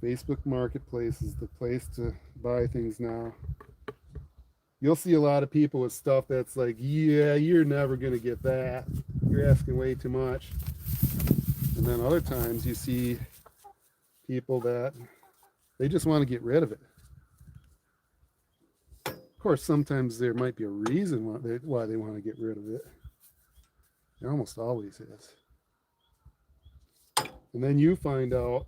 Facebook Marketplace is the place to buy things now. You'll see a lot of people with stuff that's like, yeah, you're never going to get that. You're asking way too much. And then other times you see people that they just want to get rid of it. Of course, sometimes there might be a reason why they want to get rid of it. There almost always is. And then you find out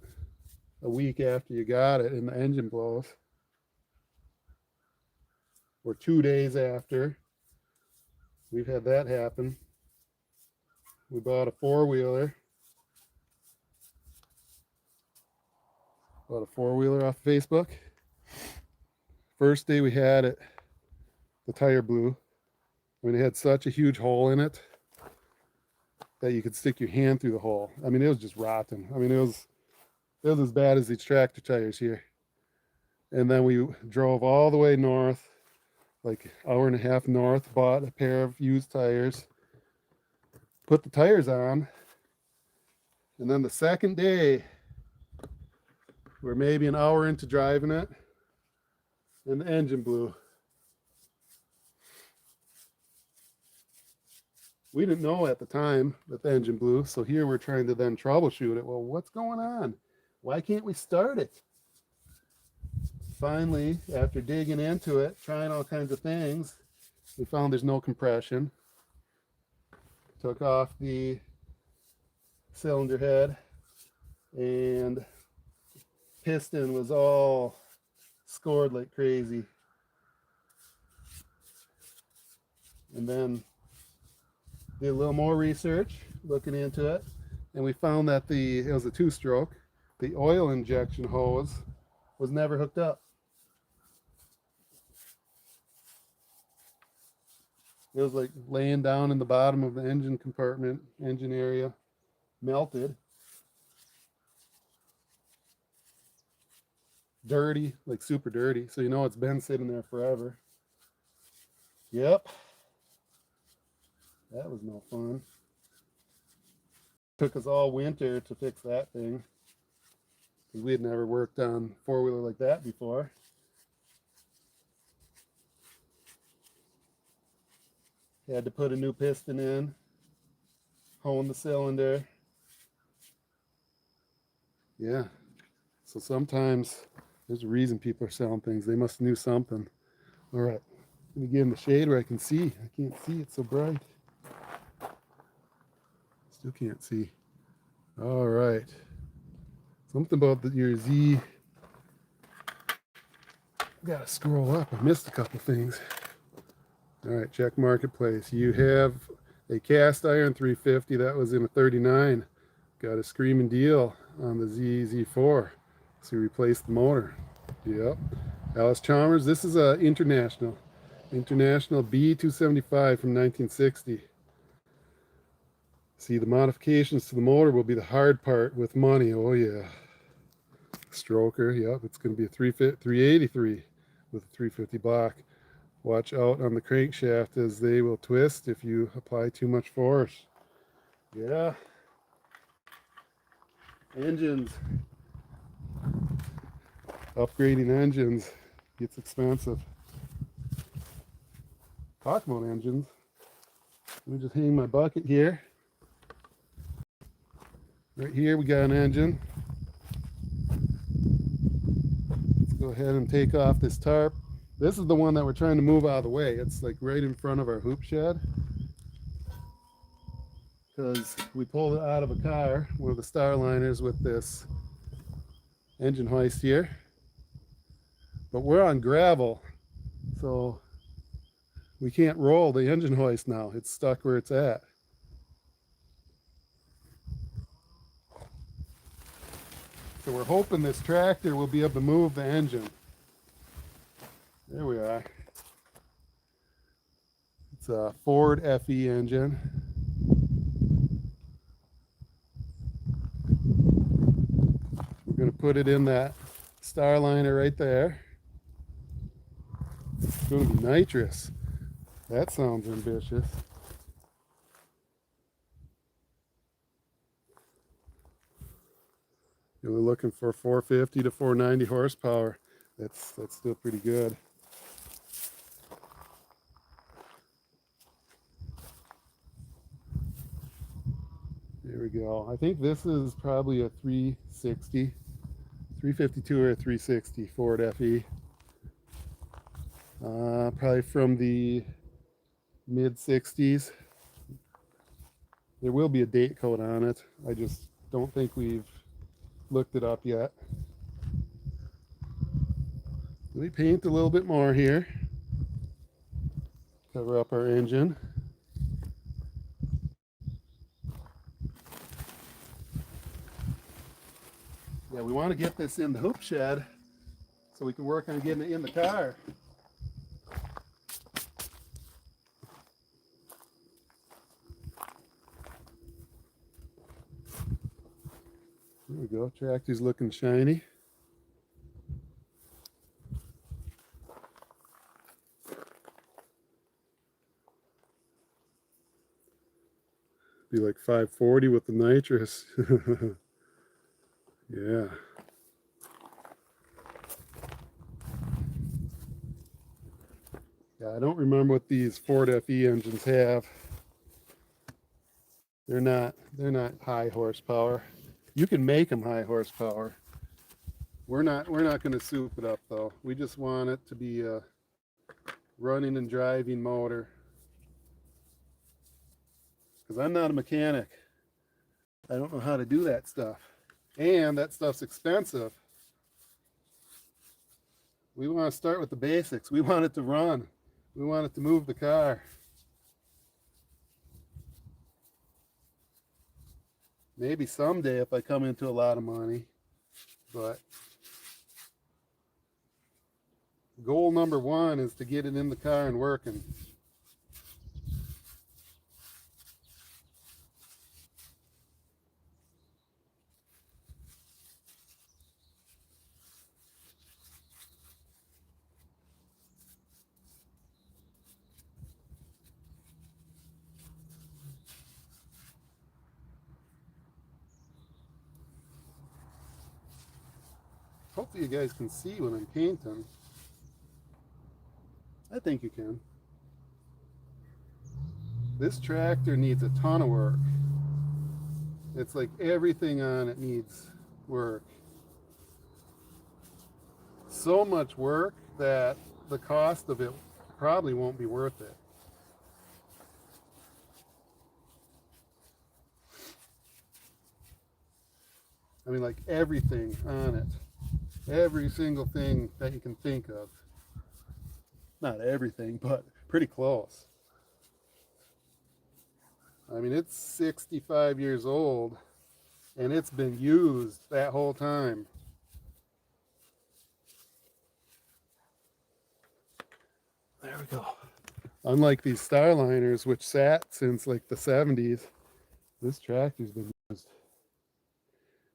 a week after you got it and the engine blows. Or 2 days after. We've had that happen. We bought a four-wheeler. Bought a four-wheeler off Facebook. First day we had it, the tire blew. I mean, it had such a huge hole in it that you could stick your hand through the hole. I mean, it was just rotten. I mean, it was as bad as these tractor tires here. And then we drove all the way north, like hour and a half north, bought a pair of used tires, put the tires on, and then the second day, we're maybe an hour into driving it, and the engine blew. We didn't know at the time that the engine blew, so here we're trying to then troubleshoot it. Well, what's going on? Why can't we start it? Finally, after digging into it, trying all kinds of things, we found there's no compression. Took off the cylinder head, and piston was all scored like crazy. And then did a little more research looking into it, and we found that it was a two-stroke. The oil injection hose was never hooked up. It was like laying down in the bottom of the engine compartment, engine area, melted. Dirty, like super dirty. So you know it's been sitting there forever. Yep. That was no fun. Took us all winter to fix that thing, because we had never worked on a four-wheeler like that before. Had to put a new piston in, hone the cylinder. Yeah. So sometimes there's a reason people are selling things. They must have knew something. All right. Let me get in the shade where I can see. I can't see. It's so bright. Still can't see. All right. Something about your Z. Gotta scroll up. I missed a couple things. All right, check Marketplace. You have a cast iron 350 that was in a 39. Got a screaming deal on the Z4. So you replaced the motor. Yep. Alice Chalmers. This is a International B275 from 1960. See, the modifications to the motor will be the hard part with money. Oh yeah. Stroker. Yep. It's going to be a 383 with a 350 block. Watch out on the crankshaft as they will twist if you apply too much force. Yeah. Engines. Upgrading engines gets expensive. Talk about engines. Let me just hang my bucket here. Right here we got an engine. Let's go ahead and take off this tarp. This is the one that we're trying to move out of the way. It's like right in front of our hoop shed. Because we pulled it out of a car, one of the Starliners, with this engine hoist here. But we're on gravel, so we can't roll the engine hoist now. It's stuck where it's at. So we're hoping this tractor will be able to move the engine. There we are. It's a Ford FE engine. We're going to put it in that Starliner right there. It's going to be nitrous. That sounds ambitious. We're looking for 450 to 490 horsepower. That's still pretty good. There we go. I think this is probably a 360, 352 or a 360 Ford FE. Probably from the mid 60s. There will be a date code on it. I just don't think we've looked it up yet. Let me paint a little bit more here. Cover up our engine. Yeah, we want to get this in the hoop shed so we can work on getting it in the car. There we go. Tractor's looking shiny. Be like 540 with the nitrous. Yeah. Yeah, I don't remember what these Ford FE engines have. They're not high horsepower. You can make them high horsepower. We're not going to soup it up though. We just want it to be a running and driving motor. Because I'm not a mechanic. I don't know how to do that stuff. And that stuff's expensive. We want to start with the basics. We want it to run. We want it to move the car. Maybe someday if I come into a lot of money. But goal number one is to get it in the car and working. Hopefully you guys can see when I'm painting. I think you can. This tractor needs a ton of work. It's like everything on it needs work. So much work that the cost of it probably won't be worth it. I mean, like everything on it. Every single thing that you can think of. Not everything, but pretty close. I mean, it's 65 years old and it's been used that whole time. There we go. Unlike these Starliners, which sat since like the 70s, this tractor's been used.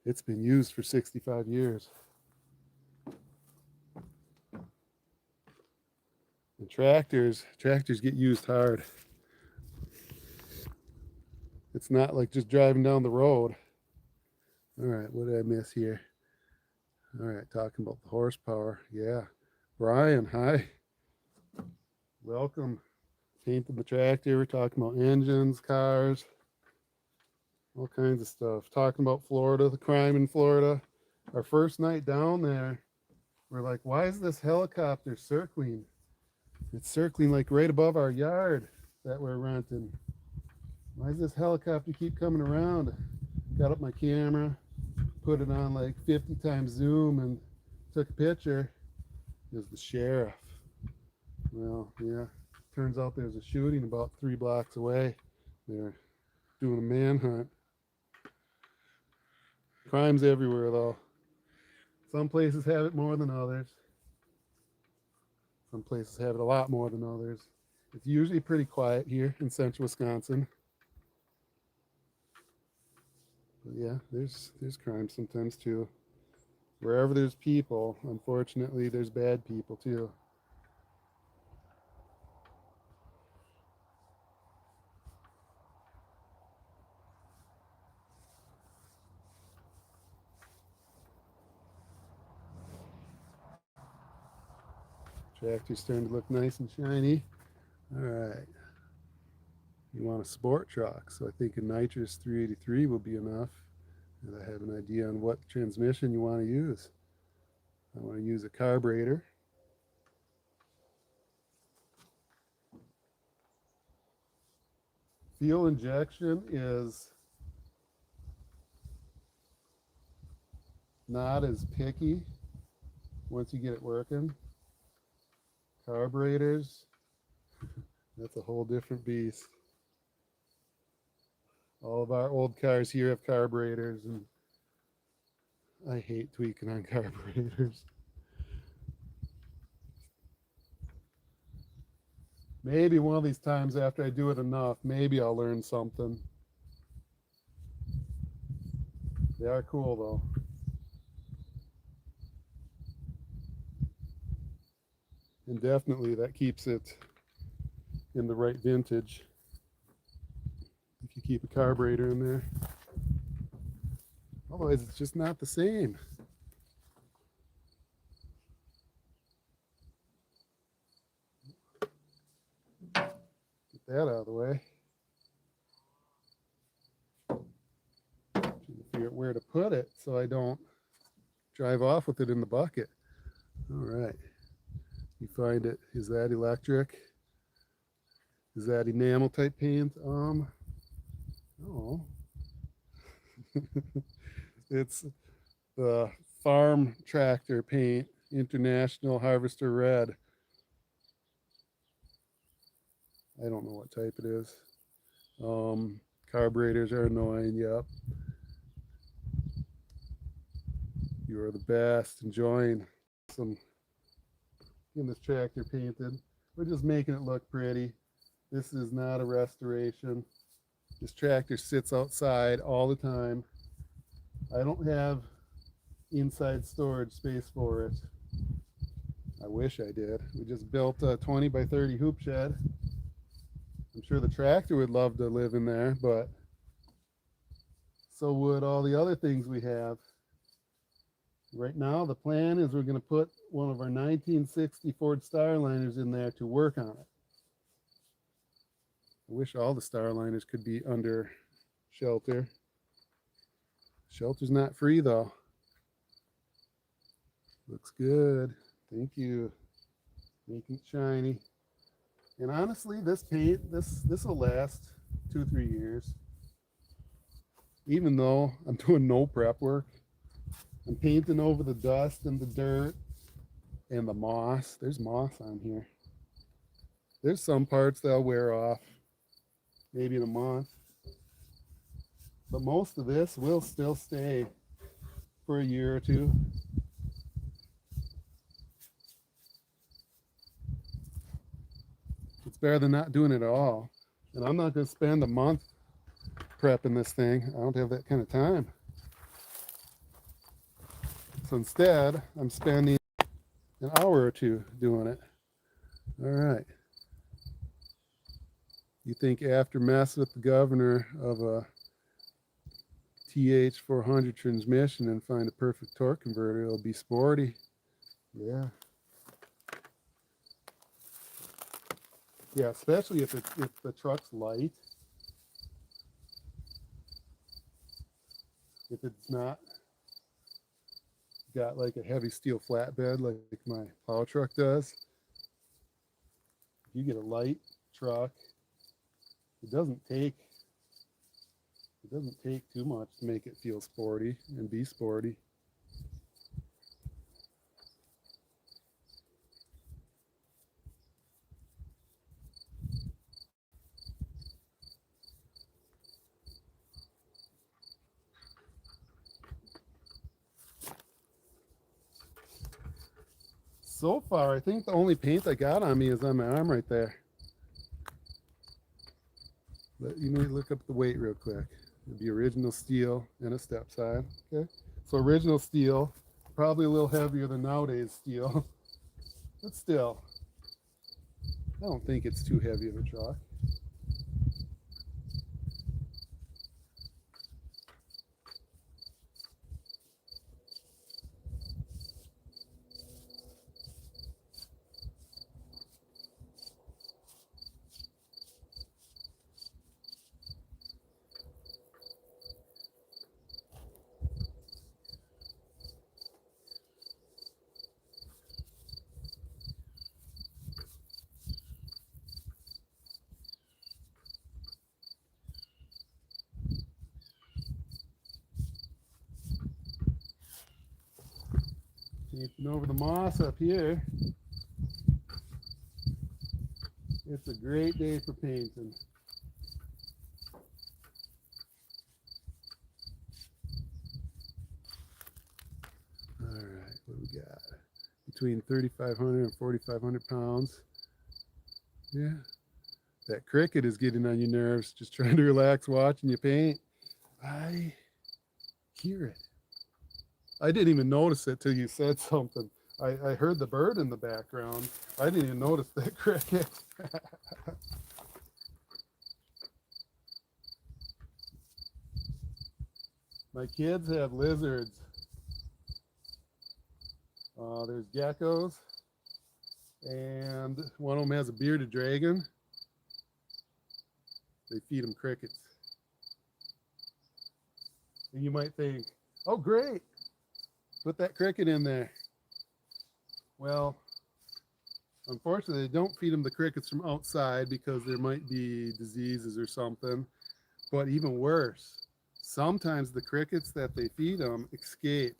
It's been used for 65 years. And tractors get used hard. It's not like just driving down the road. All right, what did I miss here? All right, talking about the horsepower. Yeah. Brian, hi. Welcome. Painting the tractor. We're talking about engines, cars, all kinds of stuff. Talking about Florida, the crime in Florida. Our first night down there, we're like, why is this helicopter circling? It's circling like right above our yard that we're renting. Why does this helicopter keep coming around? Got up my camera, put it on like 50 times zoom and took a picture. It was the sheriff. Well, yeah, turns out there's a shooting about 3 blocks away. They're doing a manhunt. Crime's everywhere though. Some places have it more than others. Some places have it a lot more than others. It's usually pretty quiet here in central Wisconsin. But yeah, there's crime sometimes too. Wherever there's people, unfortunately, there's bad people too. Tractor's starting to look nice and shiny. All right. You want a sport truck, so I think a nitrous 383 will be enough. And I have an idea on what transmission you want to use. I want to use a carburetor. Fuel injection is not as picky once you get it working. Carburetors, that's a whole different beast. All of our old cars here have carburetors, and I hate tweaking on carburetors. Maybe one of these times after I do it enough, maybe I'll learn something. They are cool though. And definitely that keeps it in the right vintage. If you keep a carburetor in there. Otherwise it's just not the same. Get that out of the way. Trying to figure out where to put it so I don't drive off with it in the bucket. All right. You find it. Is that electric? Is that enamel type paint? Oh. It's the farm tractor paint, International Harvester Red. I don't know what type it is. Carburetors are annoying, yep. You are the best. Enjoying some getting this tractor painted. We're just making it look pretty. This is not a restoration. This tractor sits outside all the time. I don't have inside storage space for it. I wish I did. We just built a 20 by 30 hoop shed. I'm sure the tractor would love to live in there, but so would all the other things we have. Right now, the plan is we're going to put one of our 1960 Ford Starliners in there to work on it. I wish all the Starliners could be under shelter. Shelter's not free though. Looks good. Thank you. Making it shiny. And honestly, this paint, this will last 2-3 years. Even though I'm doing no prep work. I'm painting over the dust and the dirt and the moss. There's moss on here. There's some parts that'll wear off maybe in a month. But most of this will still stay for a year or two. It's better than not doing it at all. And I'm not going to spend a month prepping this thing. I don't have that kind of time. So instead, I'm spending an hour or two doing it. All right. You think after messing with the governor of a TH400 transmission and find a perfect torque converter, it'll be sporty. Yeah. Yeah, especially if the truck's light. If it's not got like a heavy steel flatbed like my plow truck does, if you get a light truck, it doesn't take too much to make it feel sporty and be sporty. So far, I think the only paint I got on me is on my arm right there. But you need to look up the weight real quick. It'd be original steel and a step side. Okay, so original steel, probably a little heavier than nowadays steel, but still, I don't think it's too heavy of a truck. Taping over the moss up here. It's a great day for painting. All right, what do we got? Between 3,500 and 4,500 pounds. Yeah, that cricket is getting on your nerves, just trying to relax watching you paint. I hear it. I didn't even notice it till you said something. I heard the bird in the background. I didn't even notice that cricket. My kids have lizards. There's geckos, and one of them has a bearded dragon. They feed them crickets. And you might think, oh great, put that cricket in there. Well, unfortunately, they don't feed them the crickets from outside because there might be diseases or something. But even worse, sometimes the crickets that they feed them escape,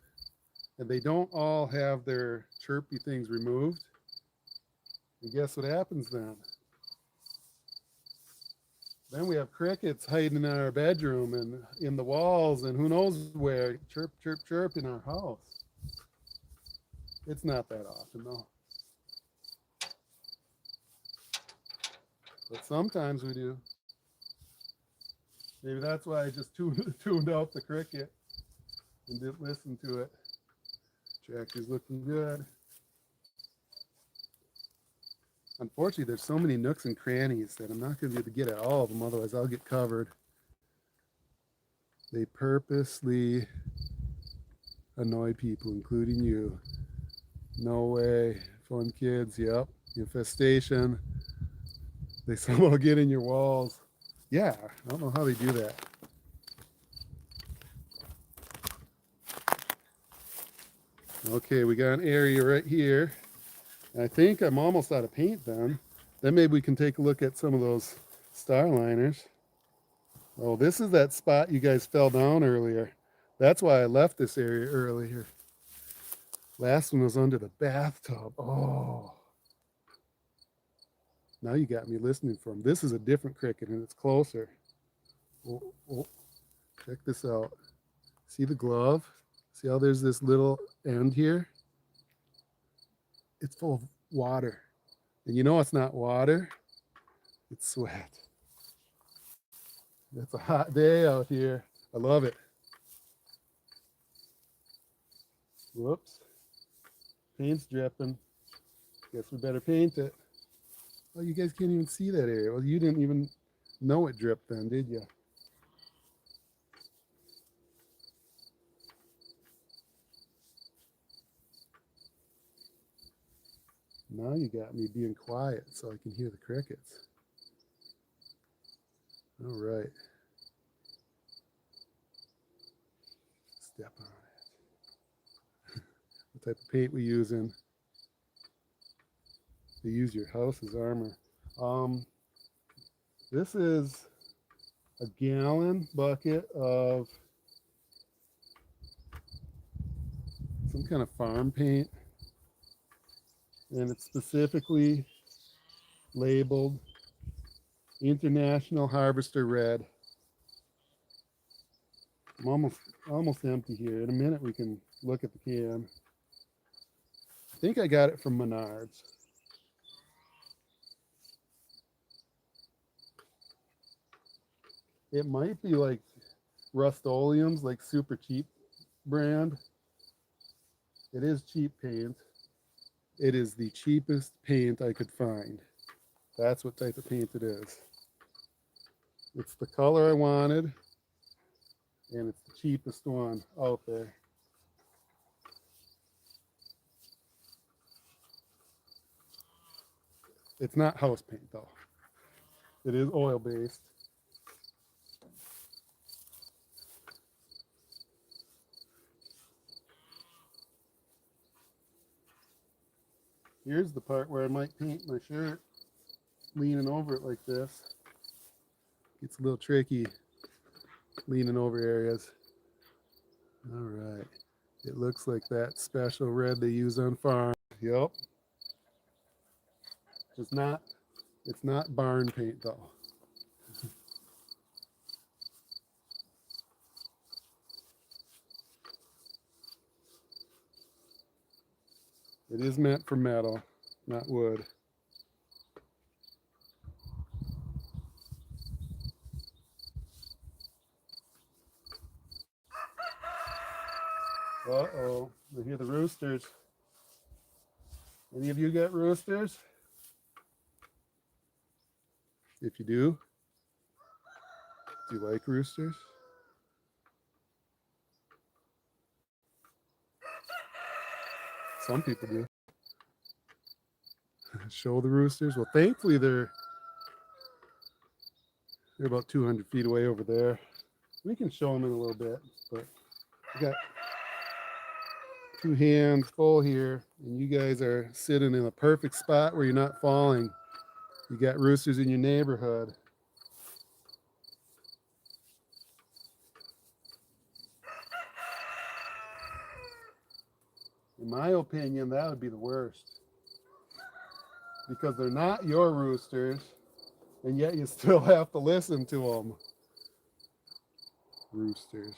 and they don't all have their chirpy things removed. And guess what happens then? Then we have crickets hiding in our bedroom and in the walls and who knows where, chirp, chirp, chirp in our house. It's not that often though. But sometimes we do. Maybe that's why I just tuned out the cricket and didn't listen to it. Tractor's looking good. Unfortunately, there's so many nooks and crannies that I'm not going to be able to get at all of them, otherwise I'll get covered. They purposely annoy people, including you. No way. Fun kids, yep. Infestation. They somehow get in your walls. Yeah, I don't know how they do that. Okay, we got an area right here. I think I'm almost out of paint then. Then maybe we can take a look at some of those star liners. Oh, this is that spot you guys fell down earlier. That's why I left this area earlier. Last one was under the bathtub. Oh. Now you got me listening for them. This is a different cricket and it's closer. Oh, oh. Check this out. See the glove? See how there's this little end here? It's full of water. And you know it's not water, it's sweat. It's a hot day out here. I love it. Whoops. Paint's dripping. Guess we better paint it. Oh, you guys can't even see that area. Well, you didn't even know it dripped then, did you? Now you got me being quiet so I can hear the crickets. All right. Step on it. What type of paint we using? To use your house as armor. This is a gallon bucket of some kind of farm paint, and it's specifically labeled International Harvester Red. I'm almost empty here. In a minute we can look at the can. I think I got it from Menards. It might be like Rust-Oleum's, like super cheap brand. It is cheap paint. It is the cheapest paint I could find. That's what type of paint it is. It's the color I wanted, and it's the cheapest one out there. It's not house paint though. It is oil-based. Here's the part where I might paint my shirt leaning over it like this. It's a little tricky leaning over areas. All right. It looks like that special red they use on farm. Yep. It's not barn paint though. It is meant for metal, not wood. Uh-oh, I hear the roosters. Any of you got roosters? If you do you like roosters? Some people do. Show the roosters. Well, thankfully they're about 200 feet away over there. We can show them in a little bit, but we got two hands full here, and you guys are sitting in a perfect spot where you're not falling. You got roosters in your neighborhood. In my opinion, that would be the worst, because they're not your roosters, and yet you still have to listen to them. Roosters.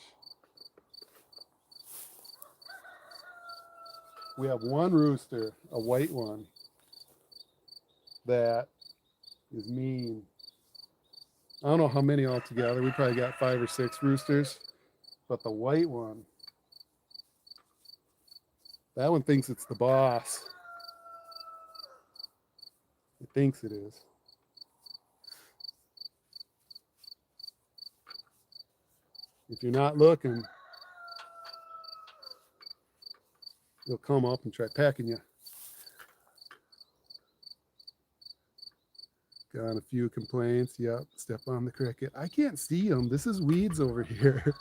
We have one rooster, a white one, that is mean. I don't know how many altogether. We probably got 5 or 6 roosters, but the white one, that one thinks it's the boss. It thinks it is. If you're not looking, he'll come up and try pecking you. Got a few complaints. Yep, step on the cricket. I can't see them. This is weeds over here.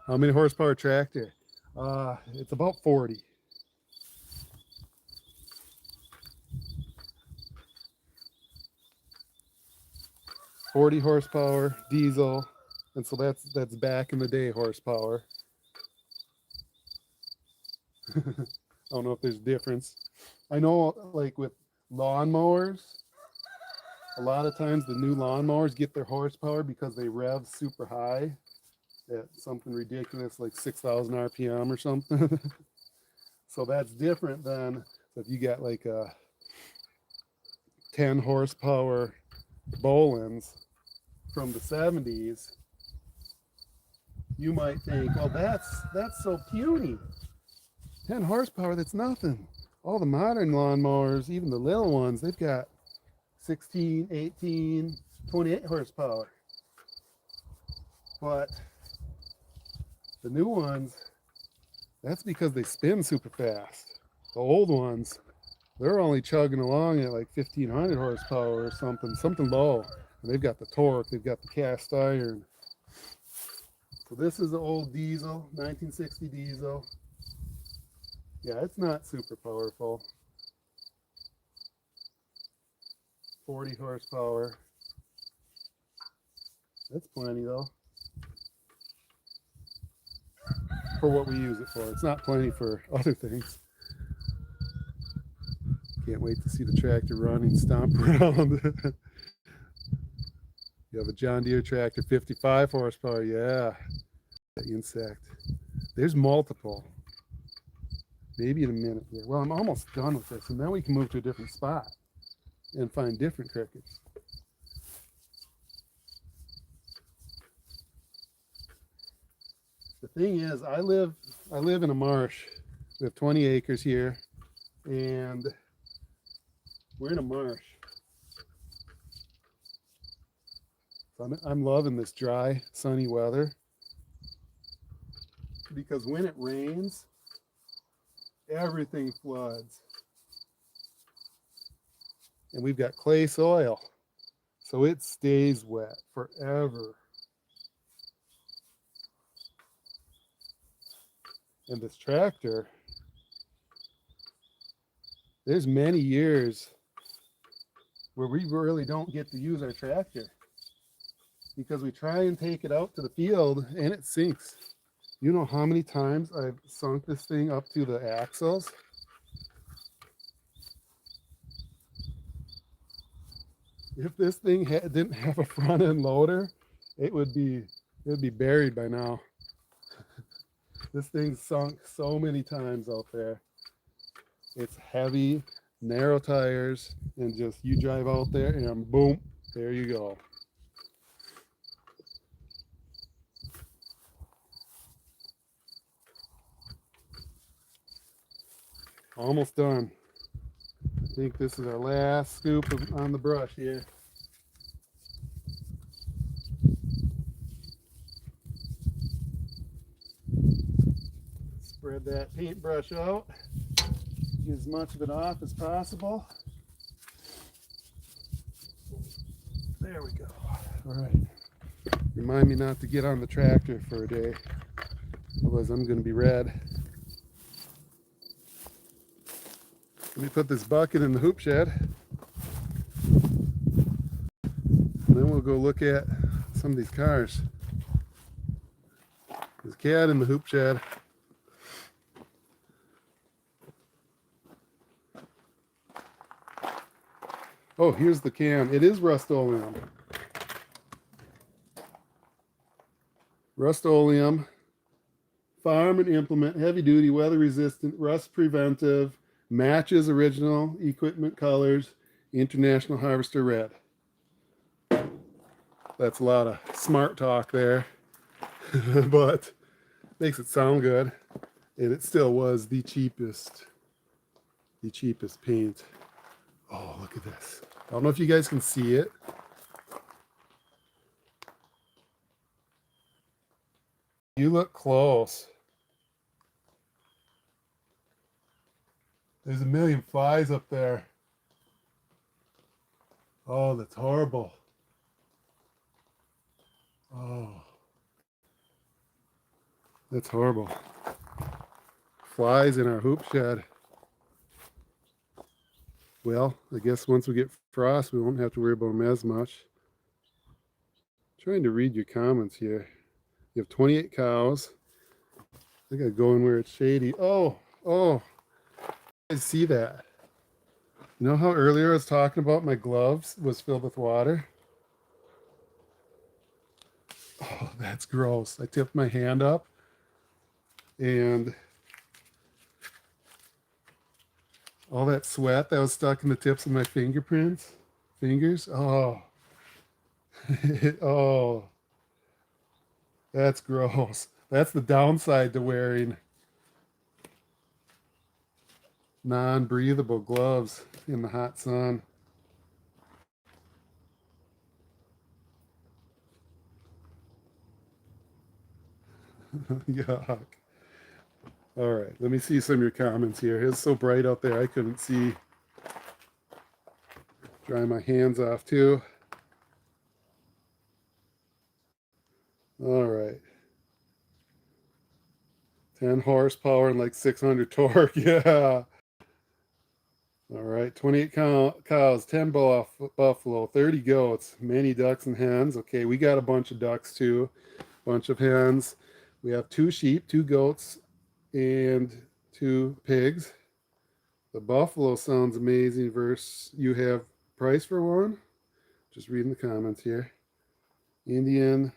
How many horsepower tractor? It's about 40. Horsepower diesel, and so that's back in the day horsepower. I don't know if there's a difference. I know, like with lawnmowers, a lot of times the new lawnmowers get their horsepower because they rev super high at something ridiculous like 6,000 RPM or something. So that's different than if you got like a 10 horsepower Bolins from the 70s. You might think, well, that's so puny. 10 horsepower, that's nothing. All the modern lawnmowers, even the little ones, they've got 16, 18, 28 horsepower. But the new ones, that's because they spin super fast. The old ones, they're only chugging along at like 1500 horsepower or something low. And they've got the torque, they've got the cast iron. So this is an old diesel, 1960 diesel. Yeah, it's not super powerful. 40 horsepower. That's plenty though, for what we use it for. It's not plenty for other things. Can't wait to see the tractor run and stomp around. You have a John Deere tractor, 55 horsepower. Yeah, that insect. There's multiple. Maybe in a minute here. Well, I'm almost done with this, and then we can move to a different spot and find different crickets. The thing is, I live in a marsh. We have 20 acres here, and we're in a marsh. So I'm loving this dry, sunny weather, because when it rains, everything floods. And we've got clay soil, so it stays wet forever. And this tractor, there's many years where we really don't get to use our tractor because we try and take it out to the field and it sinks. You know how many times I've sunk this thing up to the axles? If this thing didn't have a front end loader, it would be buried by now. This thing's sunk so many times out there. It's heavy, narrow tires, and just you drive out there and boom, there you go. Almost done. I think this is our last scoop on the brush here. Spread that paintbrush out. Get as much of it off as possible. There we go. All right. Remind me not to get on the tractor for a day, otherwise I'm going to be red. Let me put this bucket in the hoop shed, and then we'll go look at some of these cars. There's a cat in the hoop shed. Oh, here's the cam. It is Rust-Oleum. Rust-Oleum, farm and implement, heavy duty, weather resistant, rust preventive, matches original equipment colors, International Harvester Red. That's a lot of smart talk there, but makes it sound good. And it still was the cheapest paint. Oh, look at this. I don't know if you guys can see it. You look close. There's a million flies up there. Oh, that's horrible. Oh, that's horrible. Flies in our hoop shed. Well, I guess once we get frost, we won't have to worry about them as much. Trying to read your comments here. You have 28 cows. I gotta go in where it's shady. Oh, I see that. You know how earlier I was talking about my gloves was filled with water? Oh, that's gross. I tipped my hand up and all that sweat that was stuck in the tips of my fingers. Oh, oh, that's gross. That's the downside to wearing non-breathable gloves in the hot sun. Yuck. All right, let me see some of your comments here. It's so bright out there, I couldn't see. Dry my hands off too. All right. 10 horsepower and like 600 torque. Yeah. All right. 28 cows, 10 buffalo, 30 goats, many ducks and hens. Okay, we got a bunch of ducks too, bunch of hens. We have 2 sheep, 2 goats, and 2 pigs. The buffalo sounds amazing. Verse, you have price for one? Just reading the comments here. Indian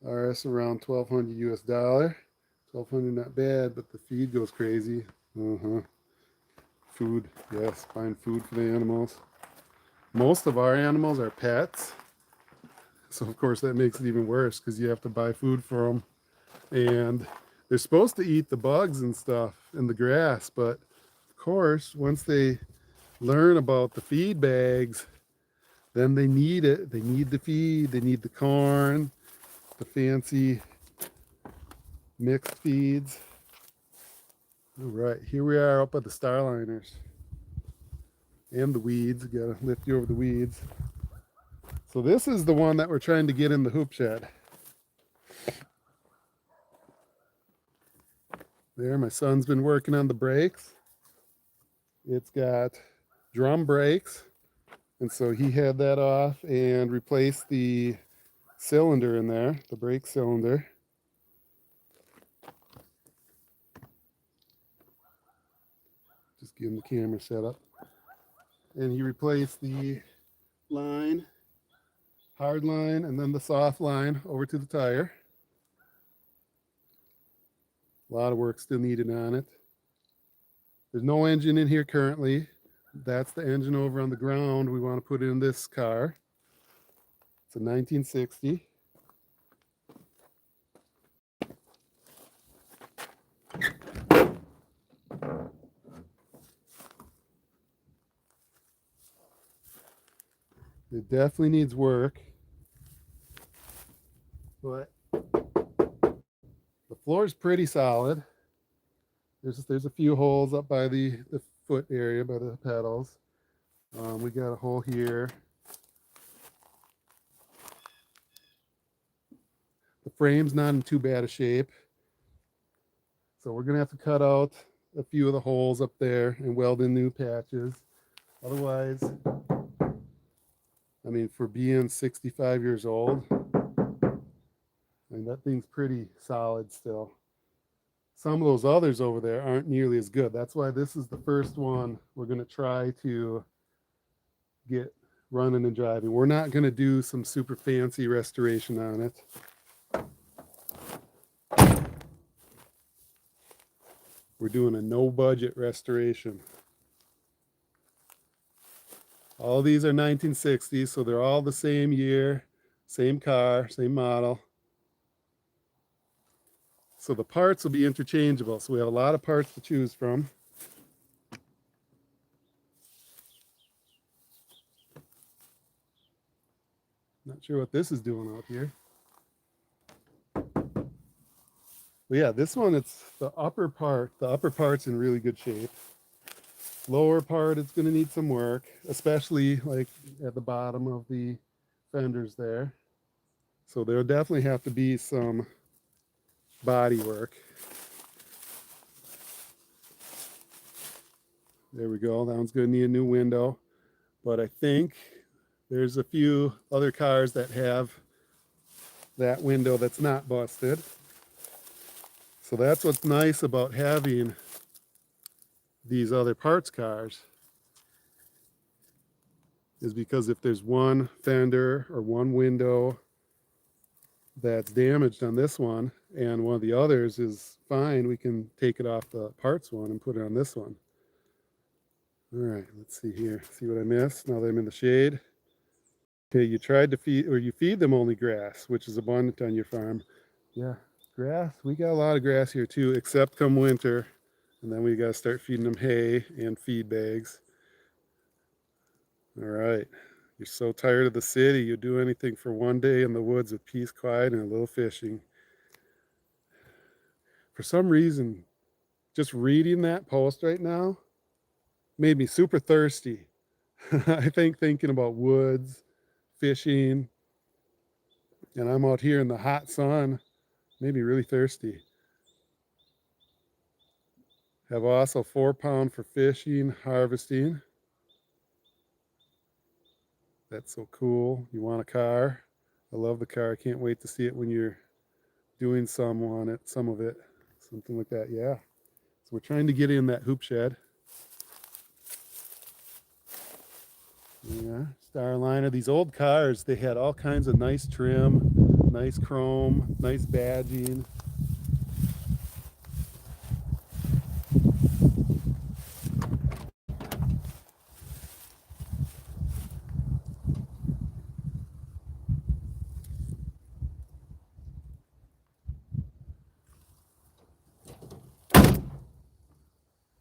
RS around 1200 US dollar. 1200 not bad, but the feed goes crazy. Food, yes, buying food for the animals. Most of our animals are pets, so of course that makes it even worse because you have to buy food for them, and they're supposed to eat the bugs and stuff in the grass, but of course once they learn about the feed bags, then they need it. They need the feed, they need the corn, the fancy mixed feeds. All right, here we are up at the Starliners and the weeds. Gotta lift you over the weeds. So this is the one that we're trying to get in the hoop shed. There, my son's been working on the brakes. It's got drum brakes, and so he had that off and replaced the cylinder in there, the brake cylinder. Just give him the camera set up. And he replaced the line, hard line, and then the soft line over to the tire. A lot of work still needed on it. There's no engine in here currently. That's the engine over on the ground we want to put in this car. It's a 1960. It definitely needs work, but the floor is pretty solid. There's a few holes up by the foot area, by the pedals. We got a hole here. The frame's not in too bad a shape, so we're gonna have to cut out a few of the holes up there and weld in new patches. Otherwise, I mean, for being 65 years old, I mean, that thing's pretty solid still. Some of those others over there aren't nearly as good. That's why this is the first one we're going to try to get running and driving. We're not going to do some super fancy restoration on it. We're doing a no budget restoration. All these are 1960s, so they're all the same year, same car, same model. So the parts will be interchangeable. So we have a lot of parts to choose from. Not sure what this is doing out here. But yeah, this one, it's the upper part. The upper part's in really good shape. Lower part, it's going to need some work, especially like at the bottom of the fenders there. So there'll definitely have to be some body work. There we go. That one's going to need a new window. But I think there's a few other cars that have that window that's not busted. So that's what's nice about having these other parts cars, is because if there's one fender or one window that's damaged on this one and one of the others is fine, we can take it off the parts one and put it on this one. All right, let's see here. See what I missed now that I'm in the shade. Okay, you tried to feed, or you feed them only grass, which is abundant on your farm. Yeah, grass, we got a lot of grass here too, except come winter. And then we got to start feeding them hay and feed bags. All right. You're so tired of the city, you'll do anything for one day in the woods with peace, quiet, and a little fishing. for some reason, just reading that post right now made me super thirsty. I think thinking about woods, fishing, and I'm out here in the hot sun, made me really thirsty. Have also 4 pound for fishing, harvesting. That's so cool. You want a car? I love the car. I can't wait to see it when you're doing some on it, some of it, something like that. Yeah. So we're trying to get in that hoop shed. Yeah, Starliner. These old cars, they had all kinds of nice trim, nice chrome, nice badging.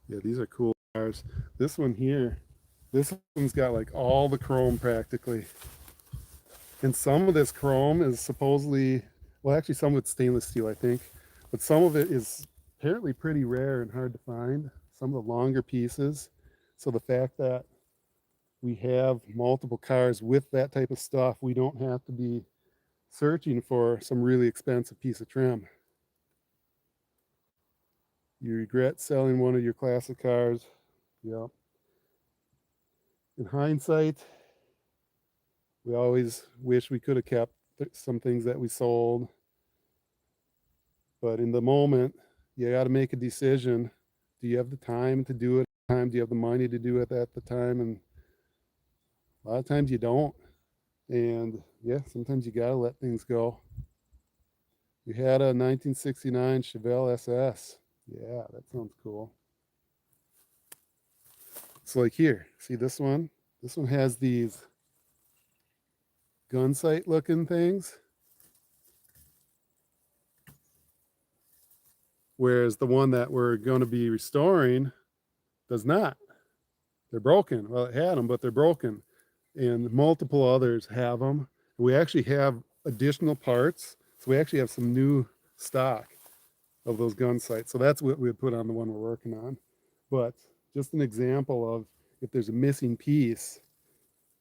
Yeah, these are cool cars. This one here, this one's got like all the chrome practically. And some of this chrome is supposedly, well, actually some of it's stainless steel, I think, but some of it is apparently pretty rare and hard to find, some of the longer pieces. So the fact that we have multiple cars with that type of stuff, we don't have to be searching for some really expensive piece of trim. You regret selling one of your classic cars. Yep. In hindsight, we always wish we could have kept some things that we sold. But in the moment, you got to make a decision. Do you have the time to do it? Do you have the money to do it at the time? And a lot of times you don't. And yeah, sometimes you got to let things go. We had a 1969 Chevelle SS. Yeah, that sounds cool. So like here, see this one? This one has these gun sight looking things. Whereas the one that we're going to be restoring does not. They're broken. Well, it had them, but they're broken. And multiple others have them. We actually have additional parts. So we actually have some new stock of those gun sights. So that's what we would put on the one we're working on. But just an example of if there's a missing piece,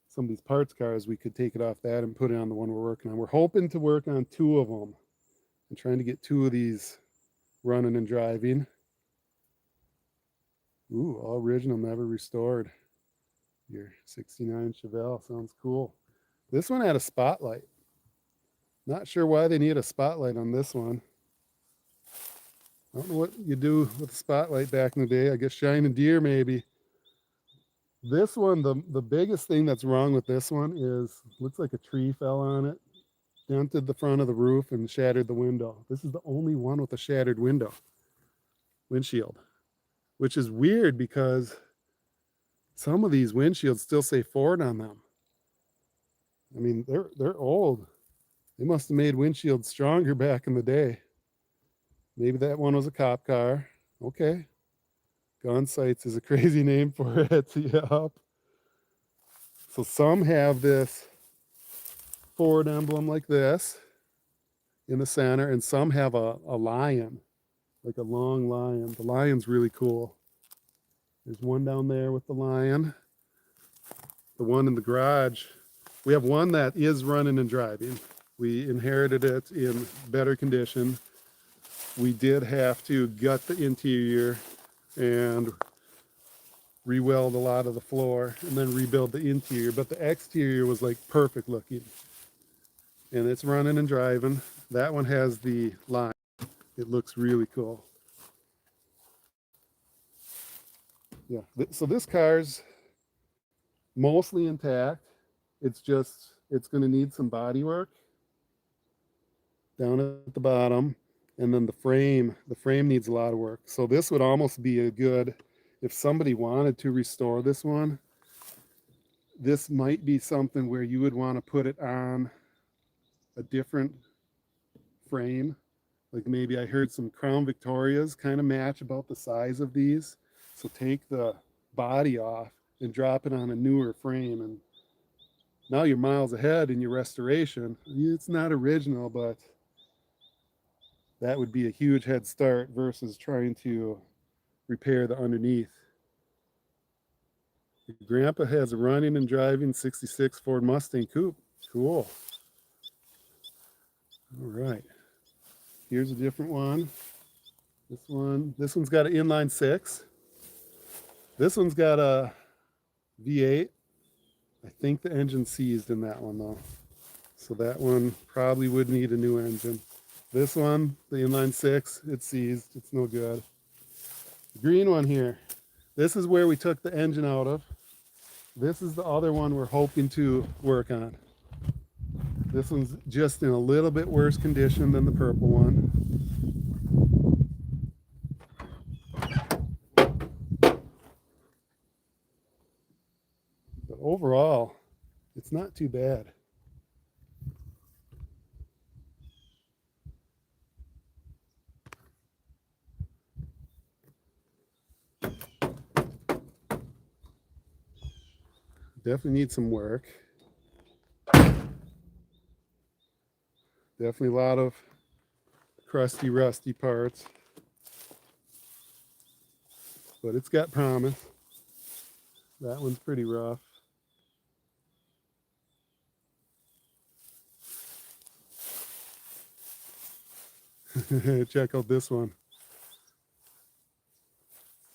some of these parts cars, we could take it off that and put it on the one we're working on. We're hoping to work on 2 of them and trying to get 2 of these running and driving. Ooh, all original, never restored. Your 69 Chevelle sounds cool. This one had a spotlight. Not sure why they need a spotlight on this one. I don't know what you do with a spotlight back in the day. I guess shining deer maybe. This one, the biggest thing that's wrong with this one is, looks like a tree fell on it, dented the front of the roof and shattered the window. This is the only one with a shattered windshield, which is weird because some of these windshields still say Ford on them. I mean, they're old. They must have made windshields stronger back in the day. Maybe that one was a cop car. Okay. Gun sights is a crazy name for it. Yep. So some have this Ford emblem like this in the center, and some have a lion, like a long lion. The lion's really cool. There's one down there with the lion. The one in the garage, we have one that is running and driving. We inherited it in better condition. We did have to gut the interior and re-weld a lot of the floor and then rebuild the interior, but the exterior was like perfect looking. And it's running and driving. That one has the line. It looks really cool. Yeah, so this car's mostly intact. It's going to need some body work down at the bottom. And then the frame needs a lot of work. So this would almost be a good, if somebody wanted to restore this one, this might be something where you would want to put it on a different frame. Like maybe I heard some Crown Victorias kind of match about the size of these. So take the body off and drop it on a newer frame, and now you're miles ahead in your restoration. It's not original, but That would be a huge head start versus trying to repair the underneath. Your grandpa has a running and driving 66 Ford Mustang coupe. Cool. All right. Here's a different one. This one's got an inline six. This one's got a V8. I think the engine's seized in that one though. So that one probably would need a new engine. This one, the inline six, it's seized. It's no good. The green one here. This is where we took the engine out of. This is the other one we're hoping to work on. This one's just in a little bit worse condition than the purple one. But overall, it's not too bad. Definitely needs some work. Definitely a lot of crusty, rusty parts. But it's got promise. That one's pretty rough. Check out this one.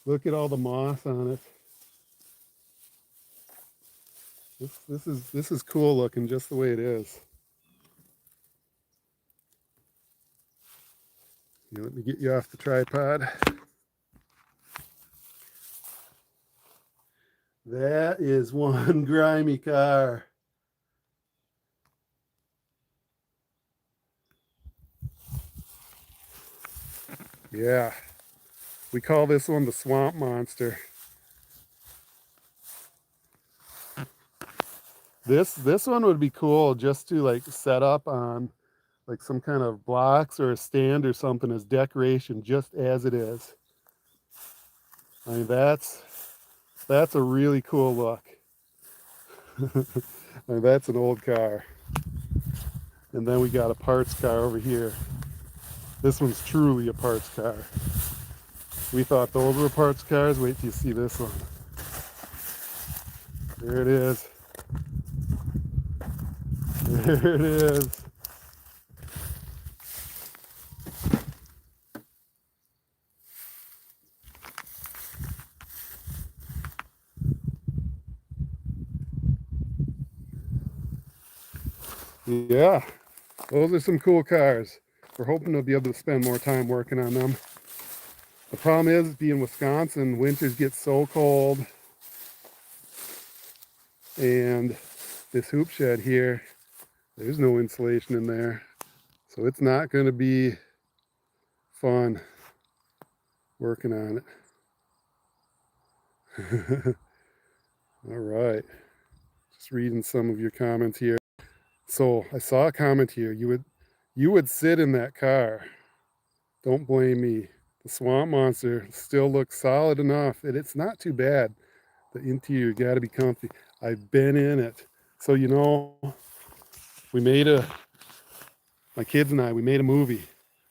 Look at all the moss on it. This is cool looking just the way it is. Here, let me get you off the tripod. That is one grimy car. Yeah, we call this one the swamp monster. This one would be cool just to like set up on like some kind of blocks or a stand or something as decoration, just as it is. I mean, that's a really cool look. I mean, that's an old car. And then we got a parts car over here. This one's truly a parts car. We thought those were parts cars. Wait till you see this one. There it is. There it is. Yeah, those are some cool cars. We're hoping to be able to spend more time working on them. The problem is, being Wisconsin, winters get so cold. And this hoop shed here, there's no insulation in there. So it's not going to be fun working on it. All right. Just reading some of your comments here. So I saw a comment here. You would sit in that car. Don't blame me. The Swamp Monster still looks solid enough, and it's not too bad. The interior got to be comfy. I've been in it. So, you know, my kids and I, we made a movie.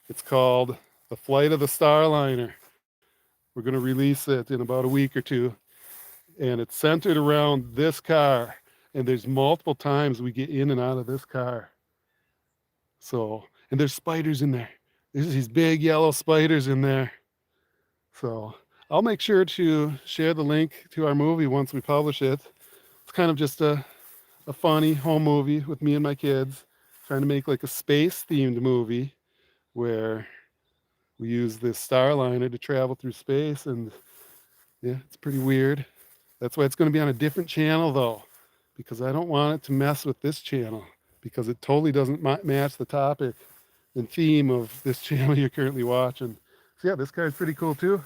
It's called The Flight of the Starliner. We're going to release it in about a week or two. And it's centered around this car. And there's multiple times we get in and out of this car. So, and there's spiders in there. There's these big yellow spiders in there. So I'll make sure to share the link to our movie once we publish it. It's kind of just a funny home movie with me and my kids, trying to make like a space themed movie where we use this Starliner to travel through space. And yeah, it's pretty weird. That's why it's going to be on a different channel though, because I don't want it to mess with this channel, because it totally doesn't match the topic and theme of this channel you're currently watching. So yeah, this car is pretty cool too.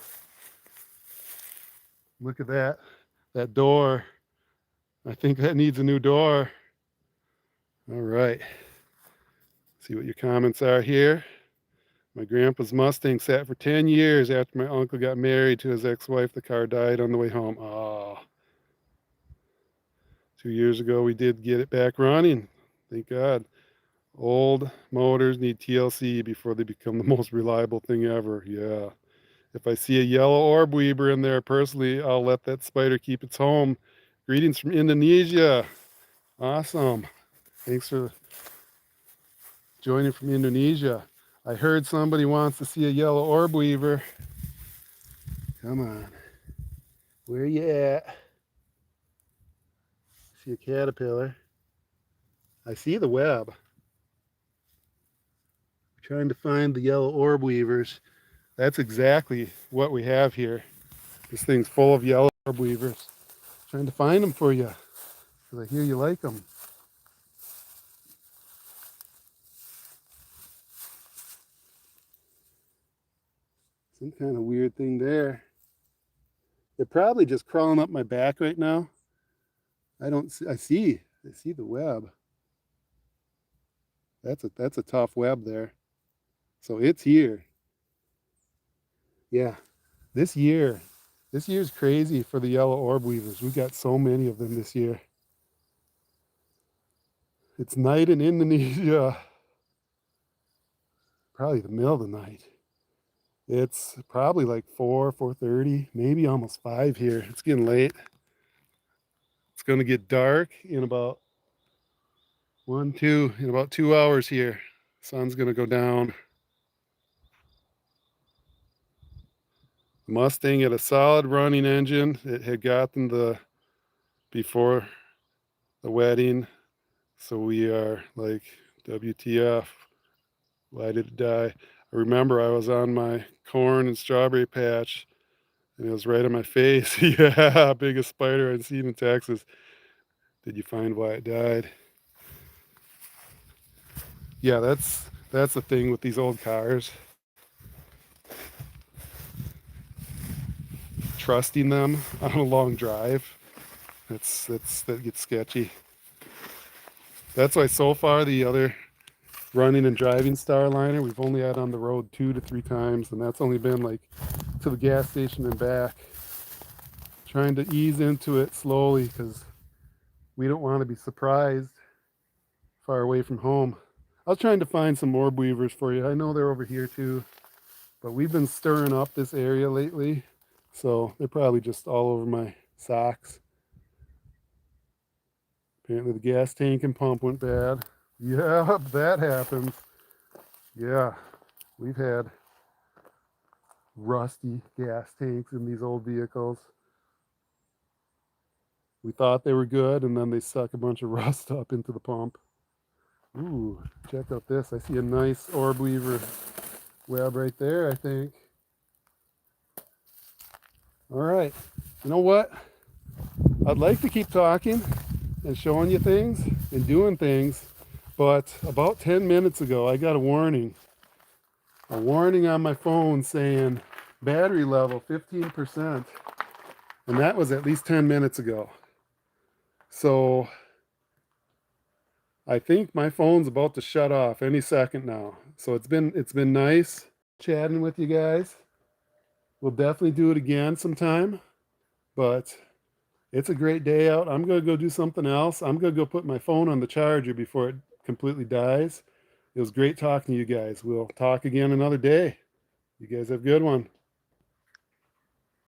Look at that door. I think that needs a new door. All right. See what your comments are here. My grandpa's Mustang sat for 10 years after my uncle got married to his ex-wife. The car died on the way home. Oh. 2 years ago, we did get it back running. Thank God. Old motors need TLC before they become the most reliable thing ever. Yeah. If I see a yellow orb weaver in there, personally, I'll let that spider keep its home. Greetings from Indonesia. Awesome. Thanks for joining from Indonesia. I heard somebody wants to see a yellow orb weaver. Come on. Where you at? See a caterpillar. I see the web. Trying to find the yellow orb weavers. That's exactly what we have here. This thing's full of yellow orb weavers. Trying to find them for you, because I hear you like them. Some kind of weird thing there. They're probably just crawling up my back right now. I don't see, I see the web. That's a tough web there. So it's here. Yeah, this year's crazy for the yellow orb weavers. We got so many of them this year. It's night in Indonesia. Probably the middle of the night. It's probably like 4:30, maybe almost 5 here. It's getting late. It's going to get dark in about 2 hours here. Sun's going to go down. The Mustang had a solid running engine. It had gotten before the wedding. So we are like, WTF, why did it die? I remember I was on my corn and strawberry patch and it was right on my face. Yeah, biggest spider I'd seen in Texas. Did you find why it died? Yeah, that's the thing with these old cars. Trusting them on a long drive, that gets sketchy. That's why so far the other running and driving Starliner, we've only had on the road 2 to 3 times, and that's only been like to the gas station and back. Trying to ease into it slowly because we don't want to be surprised far away from home. I was trying to find some orb weavers for you. I know they're over here too, but we've been stirring up this area lately, so they're probably just all over my socks. Apparently the gas tank and pump went bad. Yeah, that happens. Yeah, we've had rusty gas tanks in these old vehicles. We thought they were good, and then they suck a bunch of rust up into the pump. Ooh, check out this. I see a nice orb weaver web right there, I think. All right, you know what? I'd like to keep talking and showing you things and doing things, but about 10 minutes ago, I got a warning on my phone saying battery level 15%, and that was at least 10 minutes ago. So I think my phone's about to shut off any second now. So it's been nice chatting with you guys. We'll definitely do it again sometime, but it's a great day out. I'm going to go do something else. I'm going to go put my phone on the charger before it completely dies. It was great talking to you guys. We'll talk again another day. You guys have a good one.